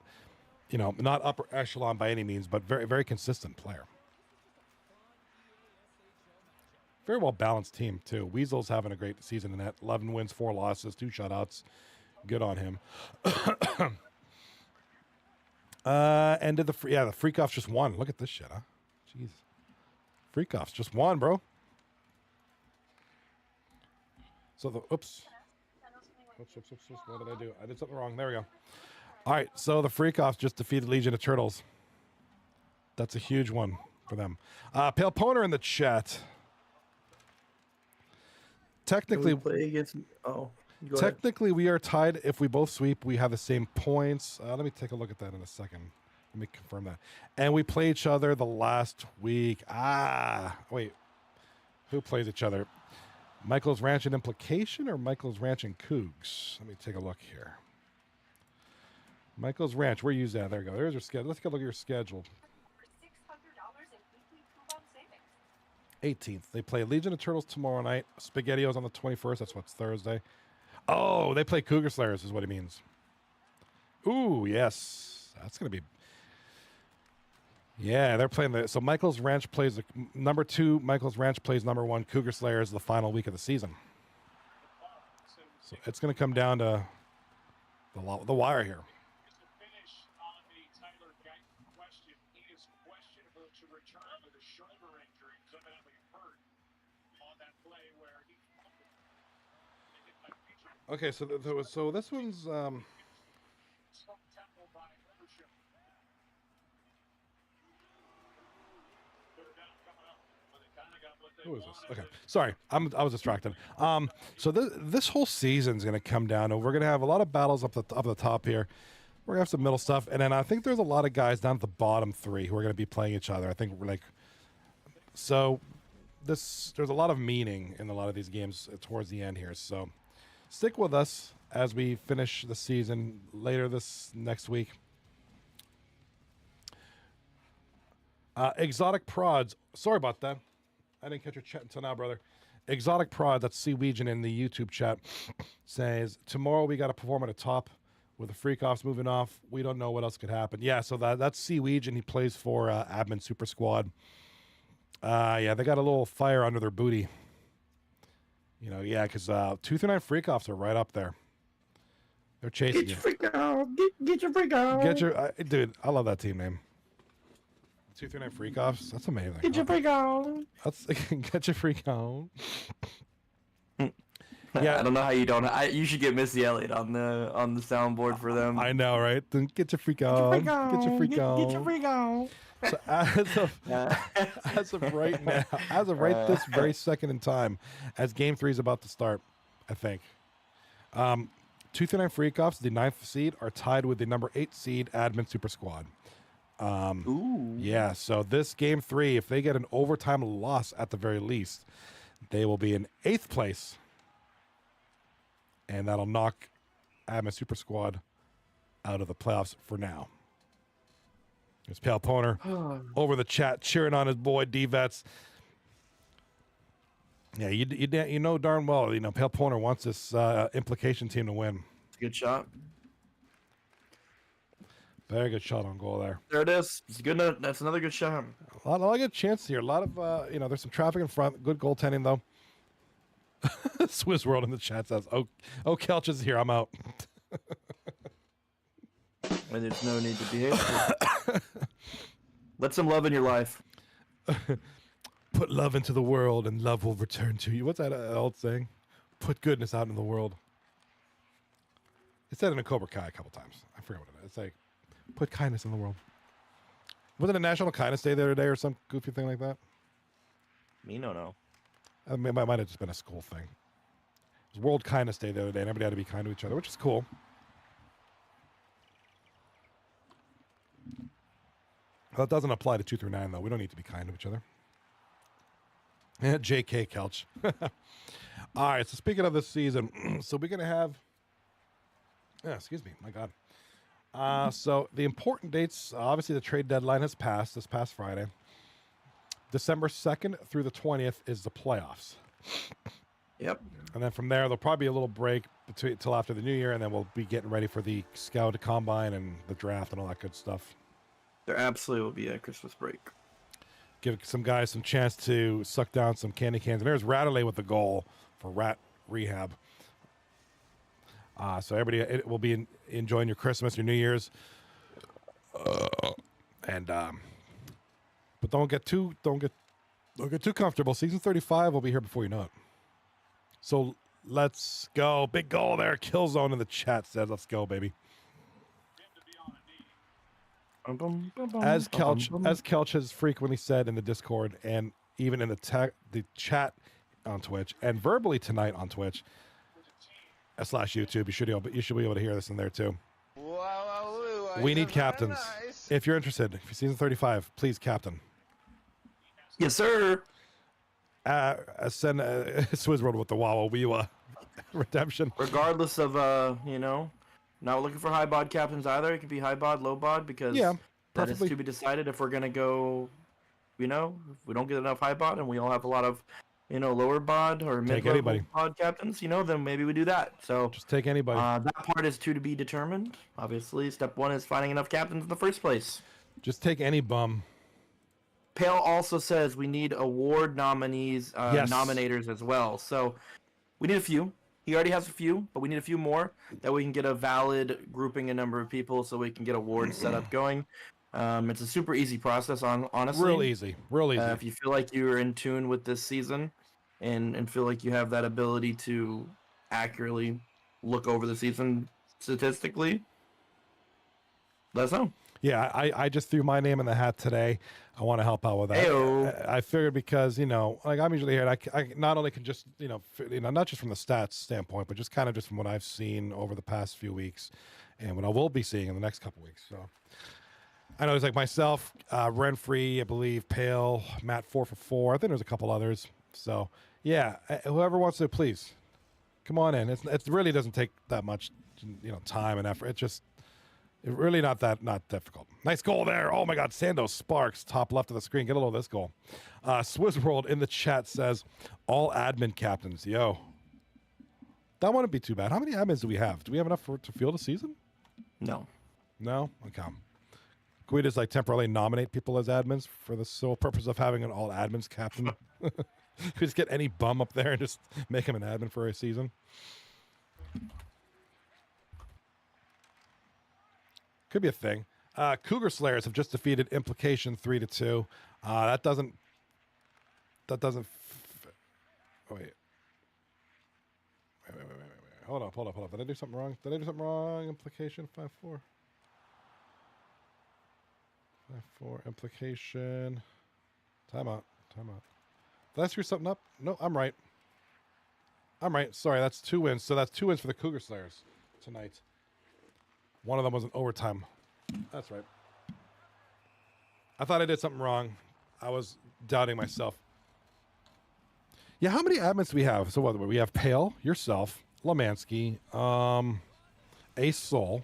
upper echelon by any means, but very very consistent player. Very well balanced team too. Weasel's having a great season in that. 11 wins, 4 losses, 2 shutouts. Good on him. And the Freakoffs just won. Look at this shit, huh? Jeez. Freakoffs just won, bro. So oops. What did I do? I did something wrong. There we go. All right, so the Freakoffs just defeated Legion of Turtles. That's a huge one for them. Pale Poner in the chat. Technically, technically, we are tied. If we both sweep, we have the same points. Let me take a look at that in a second. Let me confirm that. And we play each other the last week. Wait. Who plays each other? Michael's Ranch and Implication or Michael's Ranch and Cougs? Let me take a look here. Michael's Ranch, where are you at? There we go. There's your schedule. Let's take a look at your schedule. $600 in weekly coupon savings. 18th. They play Legion of Turtles tomorrow night. SpaghettiOs on the 21st. That's what's Thursday. Oh, they play Cougar Slayers is what it means. Ooh, yes. That's going to be... Yeah, they're playing so Michael's Ranch plays number 2. Michael's Ranch plays number 1. Cougar Slayers the final week of the season. So it's going to come down to the wire here. Just to finish on the Tyler Guyton question, he is questionable to return with a shoulder injury. He's evidently hurt on that play where he fumbled. And hit by Peter. Okay, so this one's Some tackle by ownership. Third down coming up, but they kind of got what they who is this? wanted. Okay, sorry, I was distracted. So this whole season's going to come down to we're going to have a lot of battles up the top here. We're going to have some middle stuff, and then I think there's a lot of guys down at the bottom three who are going to be playing each other. I think we're like, so there's a lot of meaning in a lot of these games towards the end here. So stick with us as we finish the season later this next week. Exotic Prods. Sorry about that. I didn't catch your chat until now, brother. Exotic Prod, that's Seawegian in the YouTube chat, says, tomorrow we got to perform at the top with the Freakoffs moving off. We don't know what else could happen. Yeah, so that's Seawegian. He plays for Admin Super Squad. Yeah, they got a little fire under their booty. You know, yeah, because 239 Freakoffs are right up there. They're chasing Get you. your freak out. Get your freak out. Get your... dude, I love that team name. 239 Freakoffs. That's amazing. Get your freak out. That's get your freak on. Yeah, I don't know how you don't. You should get Missy Elliott on the soundboard for them. I know, right? Then get your freak on. Get your freak on. Get your freak out. So as of right now, as of right this very second in time, as Game 3 is about to start, I think. 239 Freakoffs, the 9th seed, are tied with the number 8 seed Admin Super Squad. Ooh. Yeah, so this Game 3, if they get an overtime loss at the very least, they will be in 8th place. And that'll knock Admin Super Squad out of the playoffs for now. There's Pale Poner over the chat cheering on his boy D-Vets. Yeah, you know darn well, you know, Pale Poner wants this Implication team to win. Good shot. Very good shot on goal there. There it is. It's good. That's another good shot. A lot of good chances here. A lot of, you know, there's some traffic in front. Good goaltending, though. Swiss World in the chat says, oh, Kelch is here. I'm out. And there's no need to be hasty. Let some love in your life. Put love into the world and love will return to you. What's that old saying? Put goodness out in the world. It said in a Cobra Kai a couple times. I forget what it is. It's like, put kindness in the world. Was it a National Kindness Day the other day or some goofy thing like that? Me no. I mean, it might have just been a school thing. It was World Kindness Day the other day, and everybody had to be kind to each other, which is cool. Well, that doesn't apply to 2 through 9, though. We don't need to be kind to each other. JK Kelch. All right, so speaking of this season, so we're going to have... Yeah, excuse me. My God. So the important dates, obviously the trade deadline has passed this past Friday. December 2nd through the 20th is the playoffs. Yep. And then from there, there'll probably be a little break till after the new year, and then we'll be getting ready for the scout combine and the draft and all that good stuff. There absolutely will be a Christmas break. Give some guys some chance to suck down some candy cans. And there's Radley with the goal for Rehab. So everybody will be enjoying your Christmas, your New Year's, but don't get too comfortable. Season 35 will be here before you know it. So let's go. Big goal there. Killzone in the chat said, "Let's go, baby." As Kelch has frequently said in the Discord and even in the chat on Twitch and verbally tonight on Twitch / YouTube, you should be able to hear this in there too. We need captains. If you're interested, if you're season 35, please captain. Yes, sir. Send Swizzworld with the Wawa Weewa redemption. Regardless of not looking for high bod captains either. It could be high bod, low bod because that is to be decided if we're gonna go. If we don't get enough high bod and we all have a lot of lower bod or mid-level bod captains, then maybe we do that. So just take anybody. That part is to be determined. Obviously, step one is finding enough captains in the first place. Just take any bum. Pale also says we need award nominees, yes. nominators as well. So we need a few. He already has a few, but we need a few more that we can get a valid grouping a number of people so we can get awards set up going. It's a super easy process, honestly. Real easy. Real easy. If you feel like you're in tune with this season and feel like you have that ability to accurately look over the season statistically, let us know. Yeah, I just threw my name in the hat today. I want to help out with that. Ayo. I figured because, like I'm usually here, and I not only can just, not just from the stats standpoint, but just kind of just from what I've seen over the past few weeks and what I will be seeing in the next couple weeks. So I know there's like myself, Renfree, I believe, Pale, Matt 4 for 4. I think there's a couple others. So yeah, whoever wants to, please come on in. It really doesn't take that much, time and effort. It's really not difficult. Nice goal there. Oh my God, Sandos Sparks, top left of the screen. Get a load of this goal. Swiss World in the chat says, all admin captains. Yo, that wouldn't be too bad. How many admins do we have? Do we have enough to field a season? No. No? Okay. Can we just temporarily nominate people as admins for the sole purpose of having an all admins captain? Could we just get any bum up there and just make him an admin for a season? Could be a thing. Cougar Slayers have just defeated Implication 3-2. That doesn't. Oh, wait. Wait. Hold up. Did I do something wrong? Implication 5-4. 5-4. Implication. Timeout. Did I screw something up? No, I'm right. Sorry, that's 2 wins. So that's 2 wins for the Cougar Slayers tonight. One of them was an overtime. That's right. I thought I did something wrong. I was doubting myself. Yeah, how many admins do we have? So what? We have Pale, yourself, Lemansky, Ace Soul.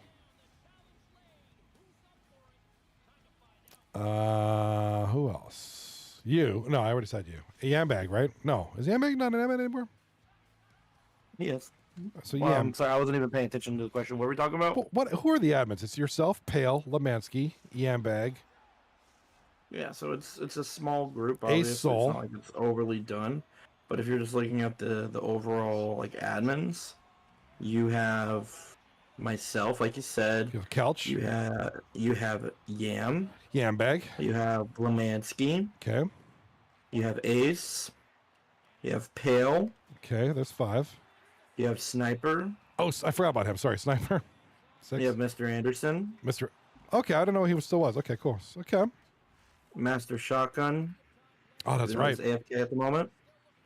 Who else? You. No, I already said you. Yambag, right? No. Is Yambag not an admin anymore? Yes. So Well, yeah. I'm sorry, I wasn't even paying attention to the question. What were we talking about? Who are the admins? It's yourself, Pale, Lemansky, Yambag. Yeah, so it's a small group. A Obviously, Soul. it's not like it's overly done. But if you're just looking at the overall admins, you have myself, like you said. You have Couch. You have Yam. Yambag. You have Lemansky. Okay. You have Ace. You have Pale. Okay, there's 5. You have Sniper. Oh, I forgot about him. Sorry, Sniper. 6. You have Mr. Anderson. Mr. Okay, I didn't know he still was. Okay, cool. Okay. Master Shotgun. Oh, that's right. AFK at the moment.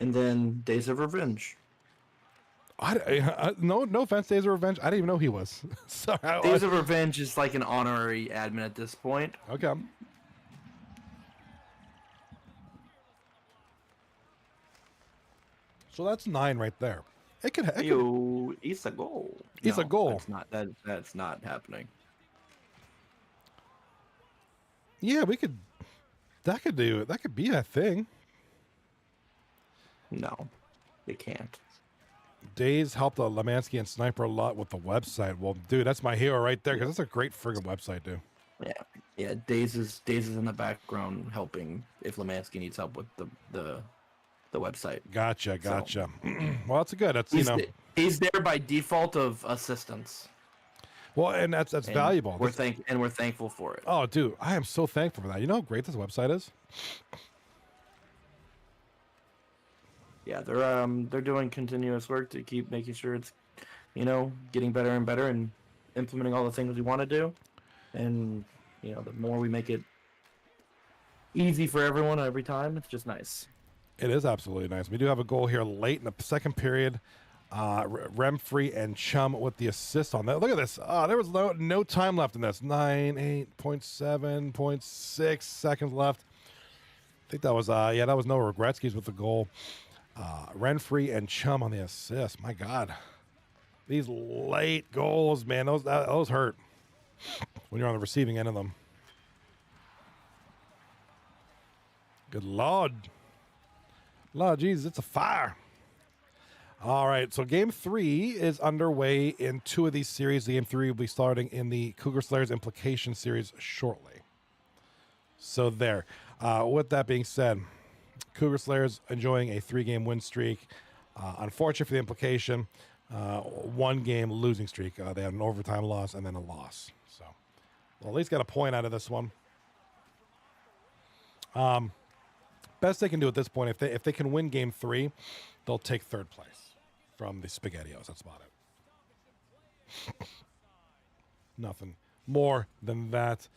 And then Days of Revenge. No offense, Days of Revenge. I didn't even know he was. Sorry. Days of Revenge is like an honorary admin at this point. Okay. So that's 9 right there. Yo, it's a goal. It's a goal. That's not happening. Yeah, we could. That could be a thing. No, they can't. Days helped Lemansky and Sniper a lot with the website. Well, dude, that's my hero right there because that's a great friggin' website, dude. Yeah. Days is in the background helping if Lemansky needs help with the website. Gotcha. Well, that's good. That's he's there by default of assistance. Well, and that's valuable. We're thankful for it. Oh, dude, I am so thankful for that. You know how great this website is? Yeah, they're doing continuous work to keep making sure it's, getting better and better and implementing all the things we want to do. And, the more we make it easy for everyone every time, it's just nice. It is absolutely nice. We do have a goal here late in the second period. Remfree and Chum with the assist on that. Look at this. There was no time left in this. 9.8.7, 0.6 seconds left. I think that was that was Noah Regretsky's with the goal. Renfree and Chum on the assist. My God, these late goals, man, those hurt when you're on the receiving end of them. Good Lord, Jesus, it's a fire. All right, so Game 3 is underway in 2 of these series. Game 3 will be starting in the Cougar Slayers Implication series shortly. So there. With that being said, Cougar Slayers enjoying a 3-game win streak. Unfortunate for the Implication. one game losing streak. They had an overtime loss and then a loss. So, well, at least got a point out of this one. Best they can do at this point, if they can win game 3, they'll take third place from the SpaghettiOs. That's about it. Nothing more than that.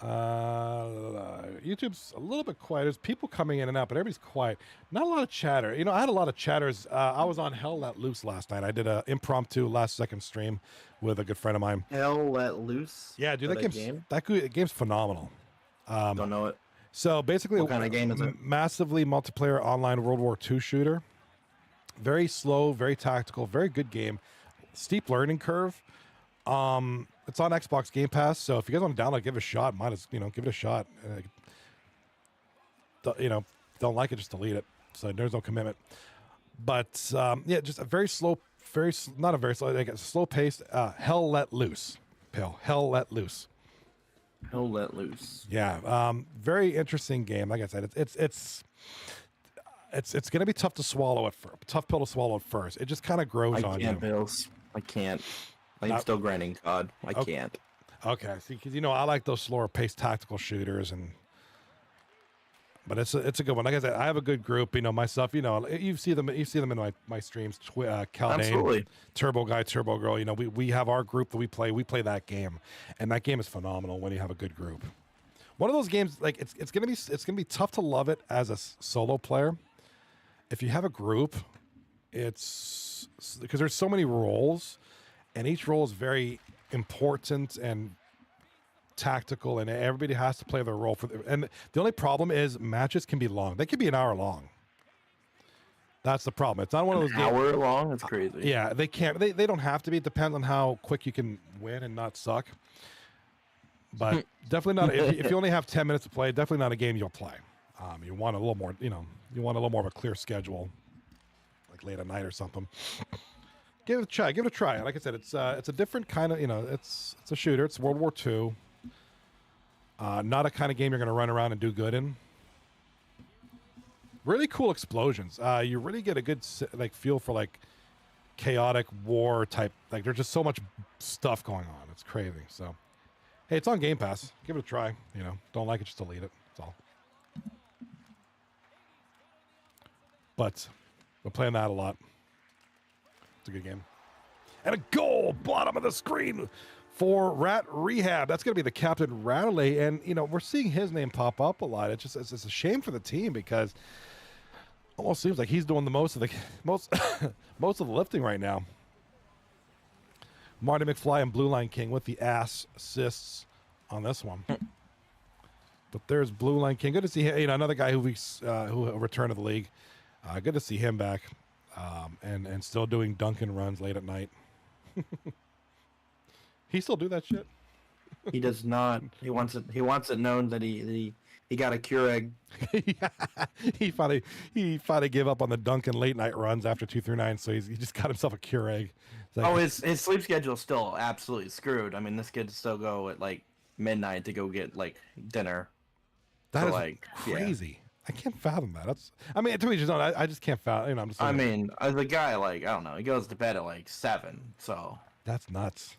YouTube's a little bit quiet. There's people coming in and out, but everybody's quiet. Not a lot of chatter. You know, I had a lot of chatters. I was on Hell Let Loose last night. I did an impromptu last-second stream with a good friend of mine. Hell Let Loose. Yeah, dude, Is that game's phenomenal. Don't know it. So basically, What kind of game is it? Massively multiplayer online World War II shooter. Very slow, very tactical, very good game. Steep learning curve. It's on Xbox Game Pass, so if you guys want to download, give it a shot. Might as give it a shot. Don't like it, just delete it. So there's no commitment. But yeah, just a very slow, not a very slow, like a slow paced. Hell Let Loose, Pale. Hell Let Loose. Hell Let Loose. Yeah, very interesting game. Like I said, it's going to be tough to swallow tough pill to swallow at first. It just kind of grows on you. Bills. I can't. I'm still grinding COD. I can't. Okay, see, because I like those slower paced tactical shooters, but it's a good one. Like I said, I have a good group. Myself. You see them in my streams. Caldane, Turbo Guy, Turbo Girl. We have our group that we play. We play that game, and that game is phenomenal when you have a good group. One of those games, like it's gonna be tough to love it as a solo player. If you have a group, it's because there's so many roles. And each role is very important and tactical, and everybody has to play their role. And the only problem is matches can be long. They can be an hour long. That's the problem. It's not one of those games. An hour long? That's crazy. Yeah, they can't. They don't have to be. It depends on how quick you can win and not suck. But definitely not. If you only have 10 minutes to play, definitely not a game you'll play. You want a little more. You want a little more of a clear schedule, like late at night or something. Give it a try. Give it a try. Like I said, it's a different kind of, it's a shooter. It's World War II. Not a kind of game you're going to run around and do good in. Really cool explosions. You really get a good feel for chaotic war type. There's just so much stuff going on. It's crazy. So, hey, it's on Game Pass. Give it a try. Don't like it, just delete it. That's all. But we're playing that a lot. A good game. And a goal bottom of the screen for Rehab. That's going to be the captain, Radley. And we're seeing his name pop up a lot. It's a shame for the team because almost seems like he's doing the most of the lifting right now. Marty McFly and Blue Line King with the assists on this one. But there's Blue Line King. Good to see him. Another guy who returned to the league. Good to see him back. And still doing Dunkin' runs late at night. He still do that shit? He does not. He wants it known that he got a Keurig. He finally gave up on the Dunkin' late night runs after 2 through 9, so he just got himself a Keurig. His sleep schedule is still absolutely screwed. I mean, this kid still go at midnight to go get dinner. That is crazy. Yeah. I can't fathom that. To each his own. I just can't fathom. I'm just. As a guy, I don't know. He goes to bed at 7, so. That's nuts.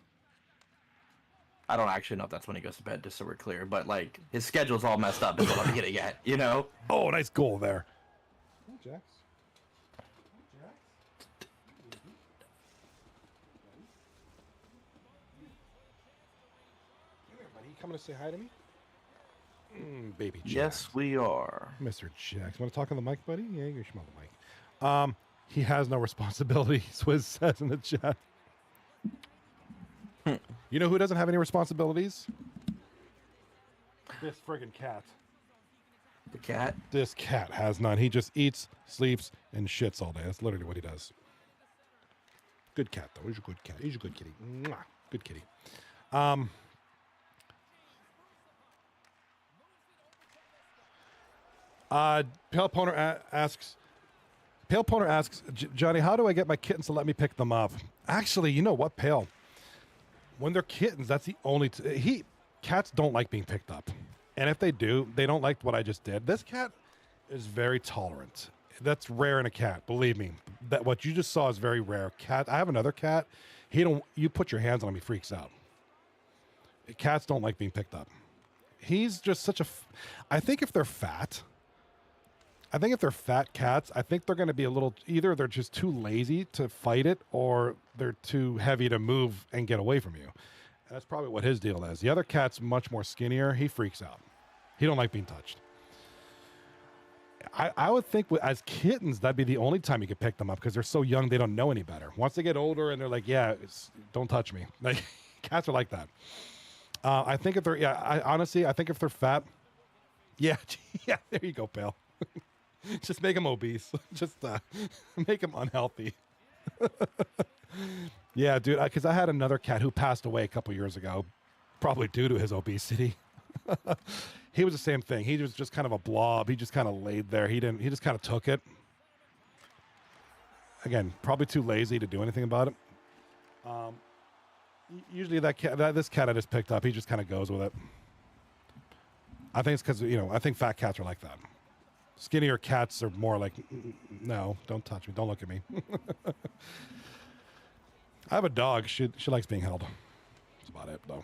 I don't actually know if that's when he goes to bed, just so we're clear. But his schedule's all messed up. Is what I'm getting at. Oh, nice goal there. Jax. Buddy, you coming to say hi to me? Baby Jax. Yes, we are. Mr. Jax. Want to talk on the mic, buddy? Yeah, you can come on the mic. He has no responsibility, Swizz says in the chat. You know who doesn't have any responsibilities? This friggin' cat. The cat? This cat has none. He just eats, sleeps, and shits all day. That's literally what he does. Good cat, though. He's a good cat. He's a good kitty. Mwah. Good kitty. Pale Poner asks, Johnny, how do I get my kittens to let me pick them up? Actually, you know what, Pale? When they're kittens, that's the only... cats don't like being picked up. And if they do, they don't like what I just did. This cat is very tolerant. That's rare in a cat. Believe me, that what you just saw is very rare. Cat. I have another cat. He don't. You put your hands on him, he freaks out. Cats don't like being picked up. He's just such a. I think if they're fat. I think if they're fat cats, I think they're going to be a little. Either they're just too lazy to fight it, or they're too heavy to move and get away from you. And that's probably what his deal is. The other cat's much more skinnier. He freaks out. He don't like being touched. I would think as kittens, that'd be the only time you could pick them up because they're so young, they don't know any better. Once they get older and they're like, yeah, don't touch me. Like cats are like that. I think if they're, honestly, I think if they're fat, yeah, there you go, pal. Just make them obese. Just make them unhealthy. Yeah, dude, because I had another cat who passed away a couple years ago, probably due to his obesity. He was the same thing. He was just kind of a blob. He just kind of laid there. He just kind of took it. Again, probably too lazy to do anything about it. Usually this cat I just picked up, he just kind of goes with it. I think it's because, I think fat cats are like that. Skinnier cats are more like, no, don't touch me. Don't look at me. I have a dog. She likes being held. That's about it, though.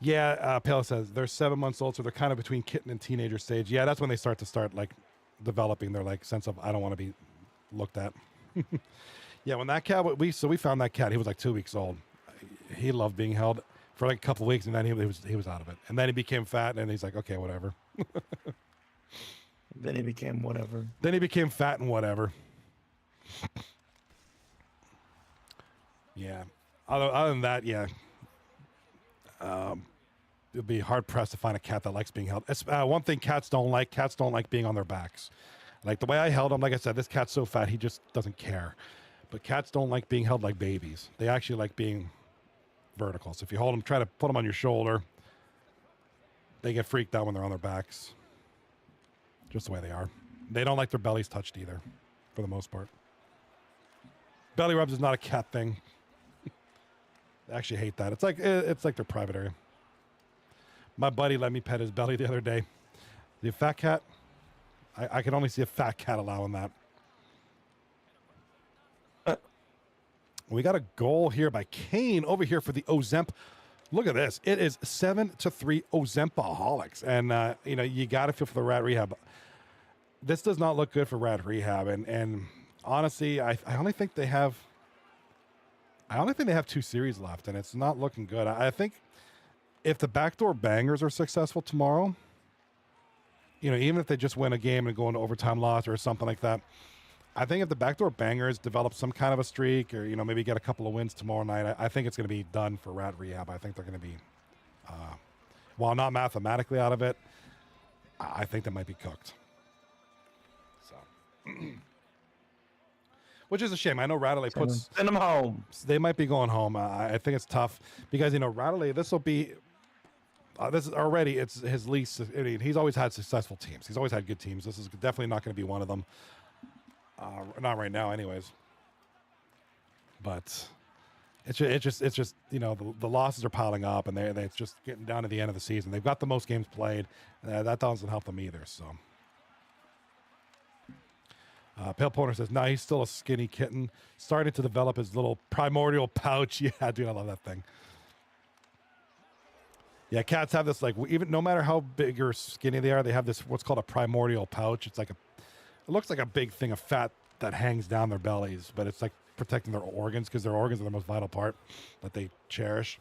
Yeah, Pale says they're 7 months old, so they're kind of between kitten and teenager stage. Yeah, that's when they start like developing their like sense of I don't want to be looked at. Yeah, when that cat we found that cat. He was like 2 weeks old. He loved being held for like a couple of weeks, and then he was out of it. And then he became fat, and he's like, okay, whatever. Then he became whatever. Then he became fat and whatever. Yeah. Other than that, yeah. It'd be hard pressed to find a cat that likes being held. One thing cats don't like being on their backs. Like the way I held him, like I said, this cat's so fat he just doesn't care. But cats don't like being held like babies. They actually like being vertical. So if you hold them, try to put them on your shoulder, they get freaked out when they're on their backs. Just the way they are. They don't like their bellies touched either, for the most part. Belly rubs is not a cat thing. I actually hate that. It's like their private area. My buddy let me pet his belly the other day. The fat cat, I can only see a fat cat allowing that. We got a goal here by Kane over here for the Ozemp. Look at this. It is 7-3 Ozempoholics. And, you got to feel for the Rat Rehab. This does not look good for Rat Rehab. And honestly, I only think they have 2 series left, and it's not looking good. I think if the backdoor bangers are successful tomorrow, even if they just win a game and go into overtime loss or something like that, I think if the backdoor bangers develop some kind of a streak or, maybe get a couple of wins tomorrow night, I think it's going to be done for Rat Rehab. I think they're going to be, while not mathematically out of it, I think they might be cooked. So... Which is a shame. I know Radley Send them home. They might be going home. I think it's tough because Radley. This will be. This is already. It's his least. I mean, he's always had successful teams. He's always had good teams. This is definitely not going to be one of them. Not right now, anyways. But it's just the losses are piling up, and they're just getting down to the end of the season. They've got the most games played. That doesn't help them either. So. Pale Pointer says, nah, he's still a skinny kitten. Starting to develop his little primordial pouch. Yeah, dude, I love that thing. Yeah, cats have this, like, even no matter how big or skinny they are, they have this, what's called a primordial pouch. It looks like a big thing of fat that hangs down their bellies, but it's like protecting their organs because their organs are the most vital part that they cherish.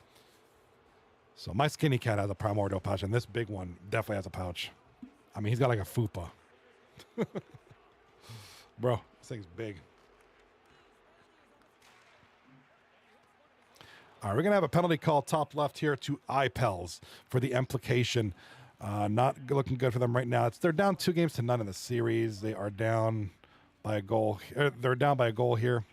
So my skinny cat has a primordial pouch, and this big one definitely has a pouch. I mean, he's got like a fupa. Bro, this thing's big. All right, we're going to have a penalty call top left here to iPels for the Implication. Not looking good for them right now. They're down 2-0 in the series. They are down by a goal. They're down by a goal here,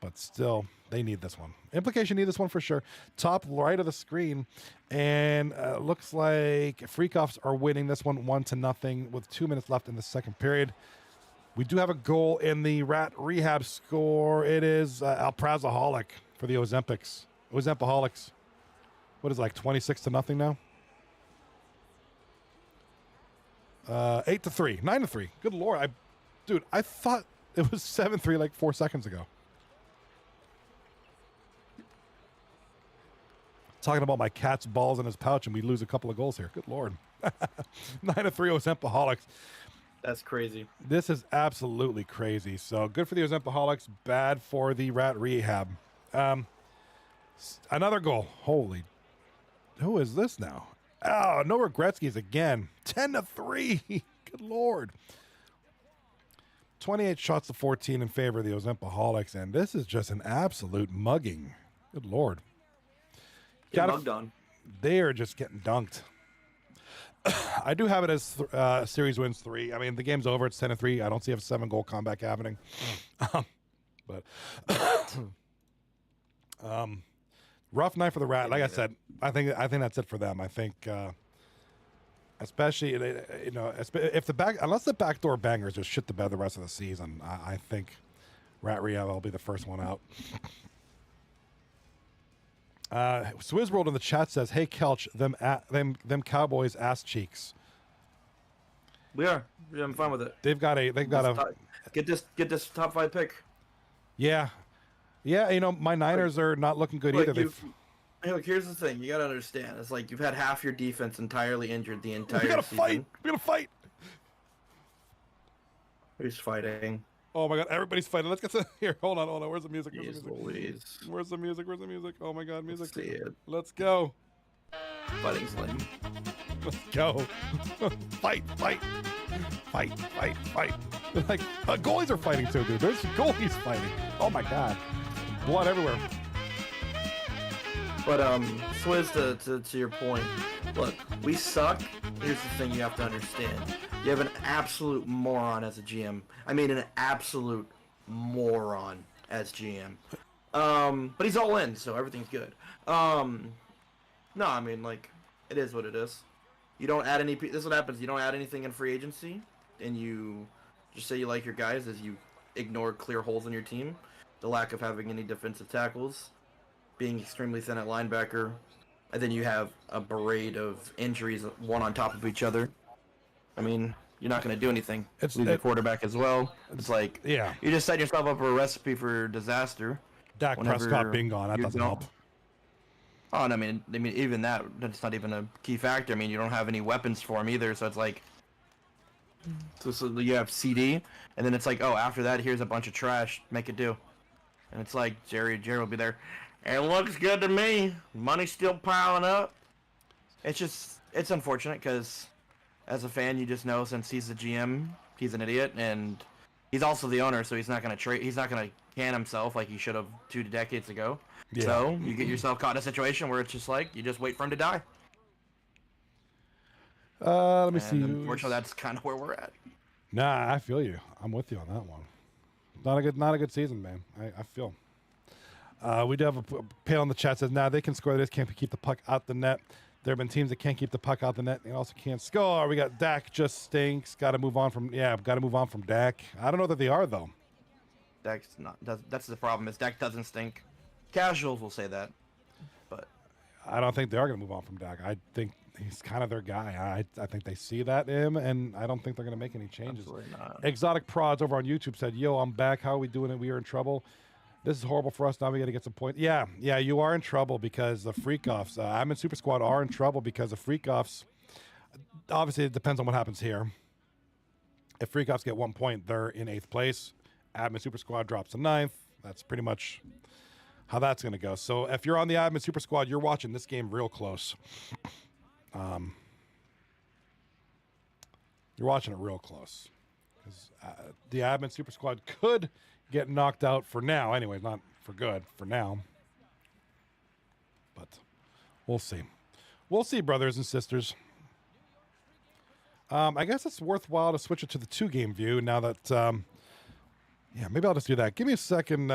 but still, they need this one. Implication need this one for sure. Top right of the screen, and looks like Freakoffs are winning this one 1-0 with 2 minutes left in the second period. We do have a goal in the Rat Rehab score. It is Alprazaholic for the Ozempoholics. What is it, like 26-0 now? 8-3, 9-3. Good Lord. Dude, I thought it was 7-3 like 4 seconds ago. Talking about my cat's balls in his pouch and we lose a couple of goals here. Good Lord. 9-3 Ozempoholics. That's crazy. This is absolutely crazy. So good for the Ozempoholics, bad for the Rat Rehab. Another goal. Holy. Who is this now? Oh, no Regretskis again. 10-3. Good Lord. 28 shots to 14 in favor of the Ozempoholics, and this is just an absolute mugging. Good Lord. Get mugged on. They are just getting dunked. I do have it as series wins 3. I mean, the game's over. It's 10-3. I don't see a 7-goal comeback happening. But rough night for the Rat. Like I said, I think that's it for them. I think, especially if unless the backdoor bangers just shit the bed the rest of the season, I think Rat Rehab will be the first one out. Swizzworld in the chat says, "Hey Kelch, them Cowboys ass cheeks." We are. I'm fine with it. They've got a get this top 5 pick. Yeah. My Niners are not looking good either. Hey, look, here's the thing. You gotta understand. It's like you've had half your defense entirely injured the entire We gotta season. fight. We gotta fight. Who's fighting? Oh my God! Everybody's fighting. Let's get to here. Hold on. Where's the music? Jeez Louise. Where's the music? Oh my God! Music. Let's see it. Let's go. Fighting slim. Let's go. Fight. Like goalies are fighting too, dude. There's goalies fighting. Oh my God! Blood everywhere. But Swizz, to your point, look, we suck. Here's the thing you have to understand. You have an absolute moron as a GM. I mean, an absolute moron as GM. But he's all in, so everything's good. No, I mean, like, it is what it is. You don't add any. This is what happens. You don't add anything in free agency, and you just say you like your guys as you ignore clear holes in your team, the lack of having any defensive tackles, being extremely thin at linebacker, and then you have a parade of injuries, one on top of each other. I mean, you're not going to do anything. Lose the quarterback as well. It's like, yeah, you just set yourself up for a recipe for disaster. Dak Prescott being gone, that doesn't help. Oh, and I mean, even that's not even a key factor. I mean, you don't have any weapons for him either, so it's like, so you have CD, and then it's like, oh, after that, here's a bunch of trash, make it do. And it's like, Jerry will be there. It looks good to me. Money's still piling up. It's unfortunate because as a fan, you just know since he's the GM, he's an idiot, and he's also the owner, so he's not going to trade. He's not going to can himself like he should have 2 decades ago. Yeah. So you get yourself caught in a situation where it's just like you just wait for him to die. Let me see. Unfortunately, that's kind of where we're at. Nah, I feel you. I'm with you on that one. Not a good season, man. I feel. We do have a panel in the chat says, nah, they can score. They just can't keep the puck out the net. There have been teams that can't keep the puck out the net. They also can't score. We got Dak just stinks. Got to move on from Dak. I don't know that they are, though. Dak's not. That's the problem. Is Dak doesn't stink. Casuals will say that, but I don't think they are going to move on from Dak. I think he's kind of their guy. I think they see that in him, and I don't think they're going to make any changes. Absolutely not. Exotic Prods over on YouTube said, yo, I'm back. How are we doing it? We are in trouble. This is horrible for us. Now we got to get some points. Yeah, you are in trouble because the Freakoffs, Admin Super Squad are in trouble because the Freakoffs, obviously it depends on what happens here. If Freakoffs get 1 point, they're in 8th place. Admin Super Squad drops to 9th. That's pretty much how that's going to go. So if you're on the Admin Super Squad, you're watching this game real close. You're watching it real close. Because the Admin Super Squad could get knocked out for now. Anyway, not for good, for now. But we'll see. We'll see, brothers and sisters. I guess it's worthwhile to switch it to the 2-game view now that... yeah, maybe I'll just do that. Give me a second.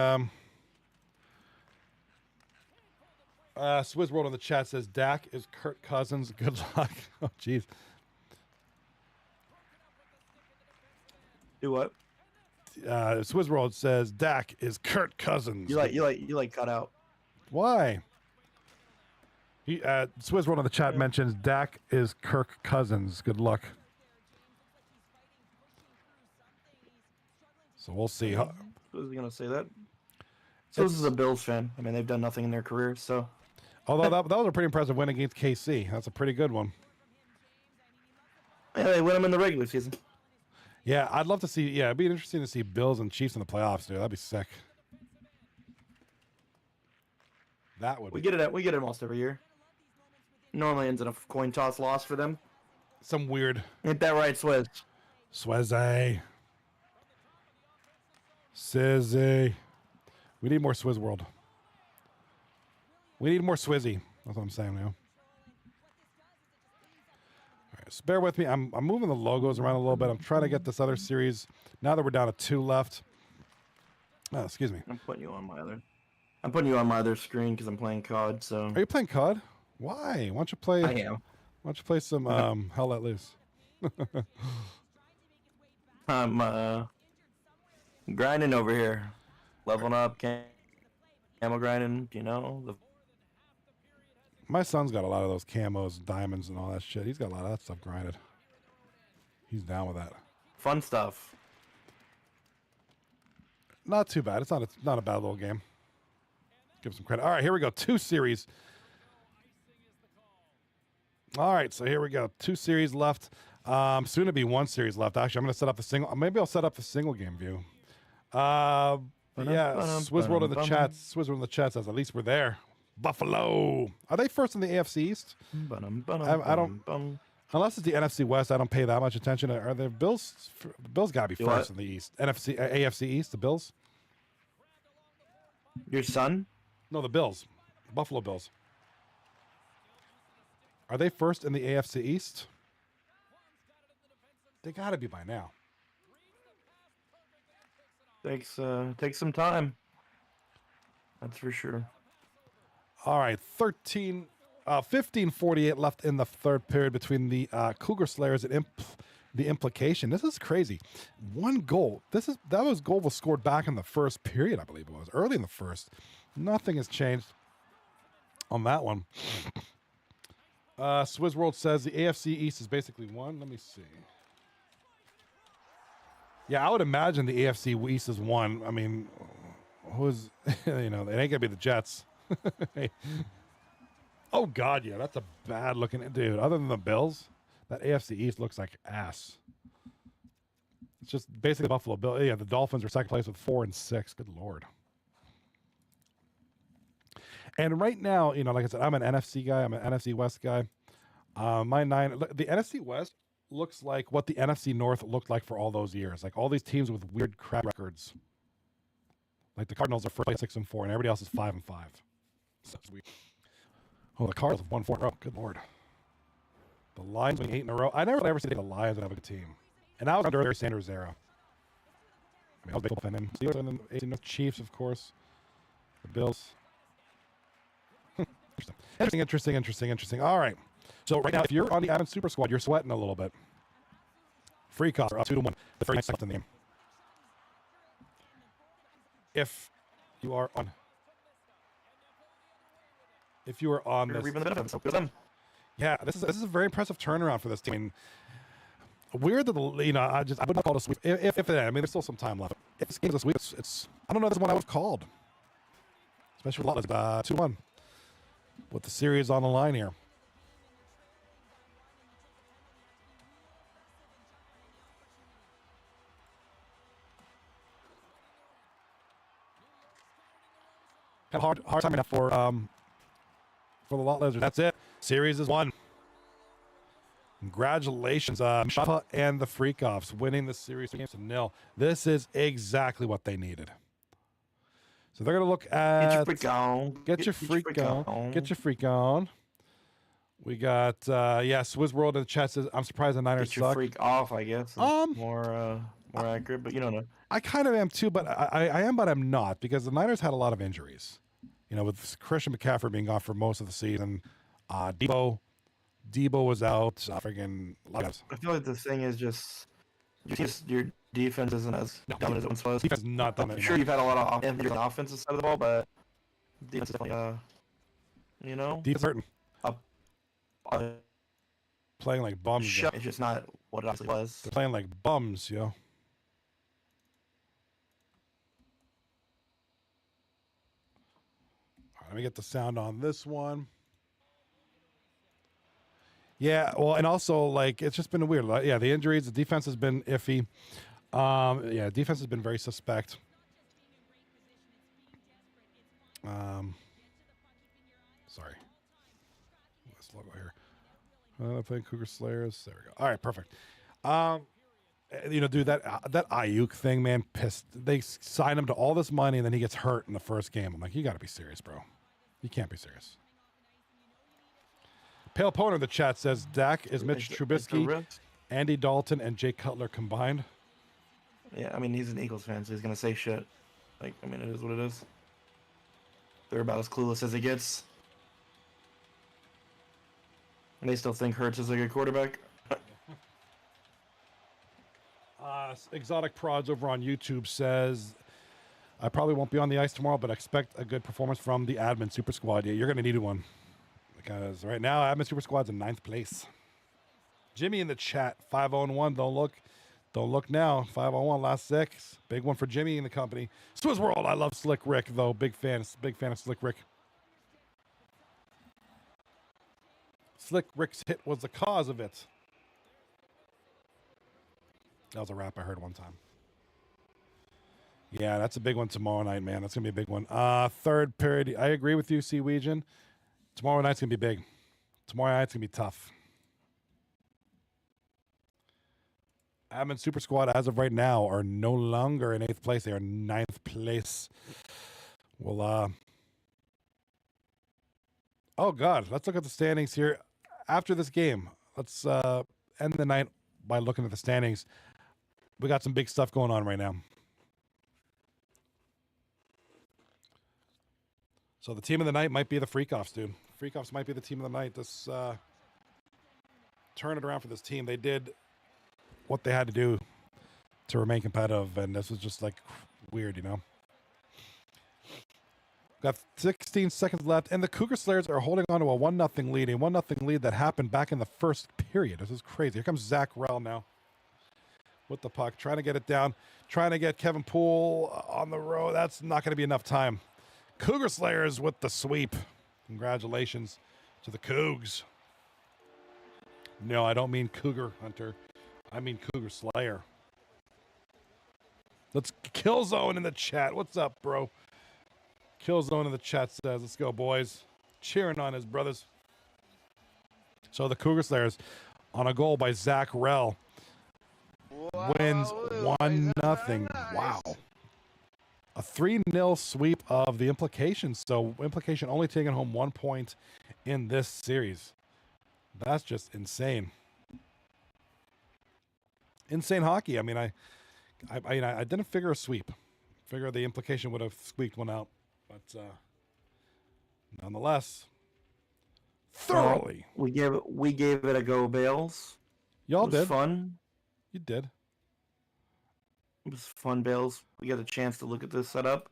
Swizz World in the chat says, Dak is Kirk Cousins. Good luck. Oh, jeez. Do what? Swizz World says, Dak is Kirk Cousins. You like cut out. Why? Swizz World in the chat mentions Dak is Kirk Cousins. Good luck. So we'll see. I was gonna say that. So this is a Bills fan. I mean, they've done nothing in their career, so Although that was a pretty impressive win against KC. That's a pretty good one. yeah, they win them in the regular season. Yeah, I'd love to see. Yeah, it'd be interesting to see Bills and Chiefs in the playoffs, dude. That'd be sick. That would We be get it almost every year. Normally ends in a coin toss loss for them. some weird Ain't that right, Swizz? Swizzy. Sizzy. We need more Swizz World. We need more Swizzy. That's what I'm saying now. All right, so bear with me. I'm moving the logos around a little bit. I'm trying to get this other series. Now that we're down to 2 left. Oh, excuse me. I'm putting you on my other screen because I'm playing COD. So Are you playing COD? Why? Why don't you play? I am. Why don't you play some Hell Let Loose? I'm grinding over here, leveling up, camo grinding. You know, My son's got a lot of those camos, diamonds, and all that shit. He's got a lot of that stuff grinded. He's down with that. fun stuff. Not too bad. It's not a bad little game. Give him some credit. All right, here we go. 2 series. All right, so here we go. 2 series left. Soon to be 1 series left. Actually, I'm going to set up the single. Maybe I'll set up the single game view. Yeah, Swizz World in the chat. Swizz World in the chat says at least we're there. Buffalo. Are they first in the AFC East? I don't. Unless it's the NFC West, I don't pay that much attention. Are the Bills? The Bills got to be first in the East. AFC East. The Bills. Your son? No, the Bills. Buffalo Bills. Are they first in the AFC East? They got to be by now. Takes some time. That's for sure. All right, 15:48 left in the third period between the Cougar Slayers and the Implication. This is crazy. 1 goal. Goal was scored back in the first period, I believe it was early in the first. Nothing has changed on that one. Swizz World says the AFC East is basically 1. Let me see. Yeah, I would imagine the AFC East is 1. I mean, who's it ain't gonna be the Jets. Oh God, yeah, that's a bad looking dude. Other than the Bills, that AFC East looks like ass. It's just basically Buffalo Bill. Yeah, the Dolphins are second place with 4 and 6. Good Lord. And right now, like I said, I'm an NFC guy. I'm an NFC West guy. The NFC West looks like what the NFC North looked like for all those years. Like all these teams with weird crap records. Like the Cardinals are first place 6 and 4, and everybody else is 5 and 5. So weird. Oh, the Cardinals have won 4 in a row. Good Lord. The Lions winning 8 in a row. I never ever see the Lions have a good team. And that was under Barry Sanders' era. I mean, I was a big fan. And Steelers and then the Chiefs, of course. The Bills. Interesting. All right. So right now, if you're on the Adams Super Squad, you're sweating a little bit. Freakoffs are up 2-1. The first 9 seconds in the game. If you are on this, yeah, this is a very impressive turnaround for this team. Weird that I wouldn't call it a sweep. If there's still some time left. If this game's a sweep, it's I don't know this one I would have called, especially with a lot 2-1 with the series on the line here. Have a hard time enough for the Lot Lizards. That's it. Series is won. Congratulations, Shapa and the Freakoffs winning the series 3-0. This is exactly what they needed. So they're going to look at... Get your freak on. Get your freak on. We got, Swizz World in the chat says, I'm surprised the Niners Get your suck. freak off, I guess. More accurate, but you don't know. I kind of am too, but I am, but I'm not, because the Niners had a lot of injuries. With Christian McCaffrey being off for most of the season. Debo was out. I feel like the thing is just your defense isn't as dominant as it once was. Defense is not dominant. I'm sure you've had a lot of offensive side of the ball, but defense is definitely, defense hurting. Uh, Playing like bums. It's just not what it actually was. They're playing like bums, yo. Let me get the sound on this one. Yeah, well, and also like it's just been weird. Yeah, the injuries, the defense has been iffy. Yeah, defense has been very suspect. Sorry. Let's logo here. I think Cougar Slayers. There we go. All right, perfect. Dude, that Ayuk thing, man, pissed. They signed him to all this money, and then he gets hurt in the first game. I'm like, you got to be serious, bro. You can't be serious. Pale Poner in the chat says Dak is Mitch Trubisky, Andy Dalton, and Jay Cutler combined. Yeah, I mean, he's an Eagles fan, so he's going to say shit. Like, I mean, it is what it is. They're about as clueless as it gets. And they still think Hurts is a good quarterback. Exotic Prods over on YouTube says, I probably won't be on the ice tomorrow, but expect a good performance from the admin super squad. Yeah, you're going to need one. Because right now, admin super squad's in 9th place. Jimmy in the chat, 5-0-1. Don't look now. 5-0-1, last 6. Big one for Jimmy in the company. Swizz World, I love Slick Rick, though. Big fan of Slick Rick. Slick Rick's hit was the cause of it. That was a rap I heard one time. Yeah, that's a big one tomorrow night, man. That's going to be a big one. Third period. I agree with you, C. Weejan. Tomorrow night's going to be big. Tomorrow night's going to be tough. Admin Super Squad, as of right now, are no longer in 8th place. They are 9th place. Well, oh, God. Let's look at the standings here. After this game, let's end the night by looking at the standings. We got some big stuff going on right now. So the team of the night might be the Freakoffs, dude. Freakoffs might be the team of the night. This turn it around for this team. They did what they had to do to remain competitive, and this was just like weird, you know. Got 16 seconds left, and the Cougar Slayers are holding on to a 1-0 lead, a 1-0 lead that happened back in the first period. This is crazy. Here comes Zach Rell now with the puck, trying to get it down, trying to get Kevin Poole on the road. That's not going to be enough time. Cougar Slayers with the sweep. Congratulations to the Cougs. No, I don't mean Cougar Hunter. I mean Cougar Slayer. Let's Killzone in the chat. What's up, bro? Killzone in the chat says, let's go, boys. Cheering on his brothers. So the Cougar Slayers on a goal by Zach Rell wins 1-0. Wow. A 3-0 sweep of the Implication. So Implication only taking home 1 point in this series. That's just insane. Insane hockey. I mean, I didn't figure a sweep. Figure the Implication would have squeaked one out. But nonetheless, thoroughly. We gave it a go, Bales. Y'all did. Fun. You did. It was fun, Bales. We got a chance to look at this setup.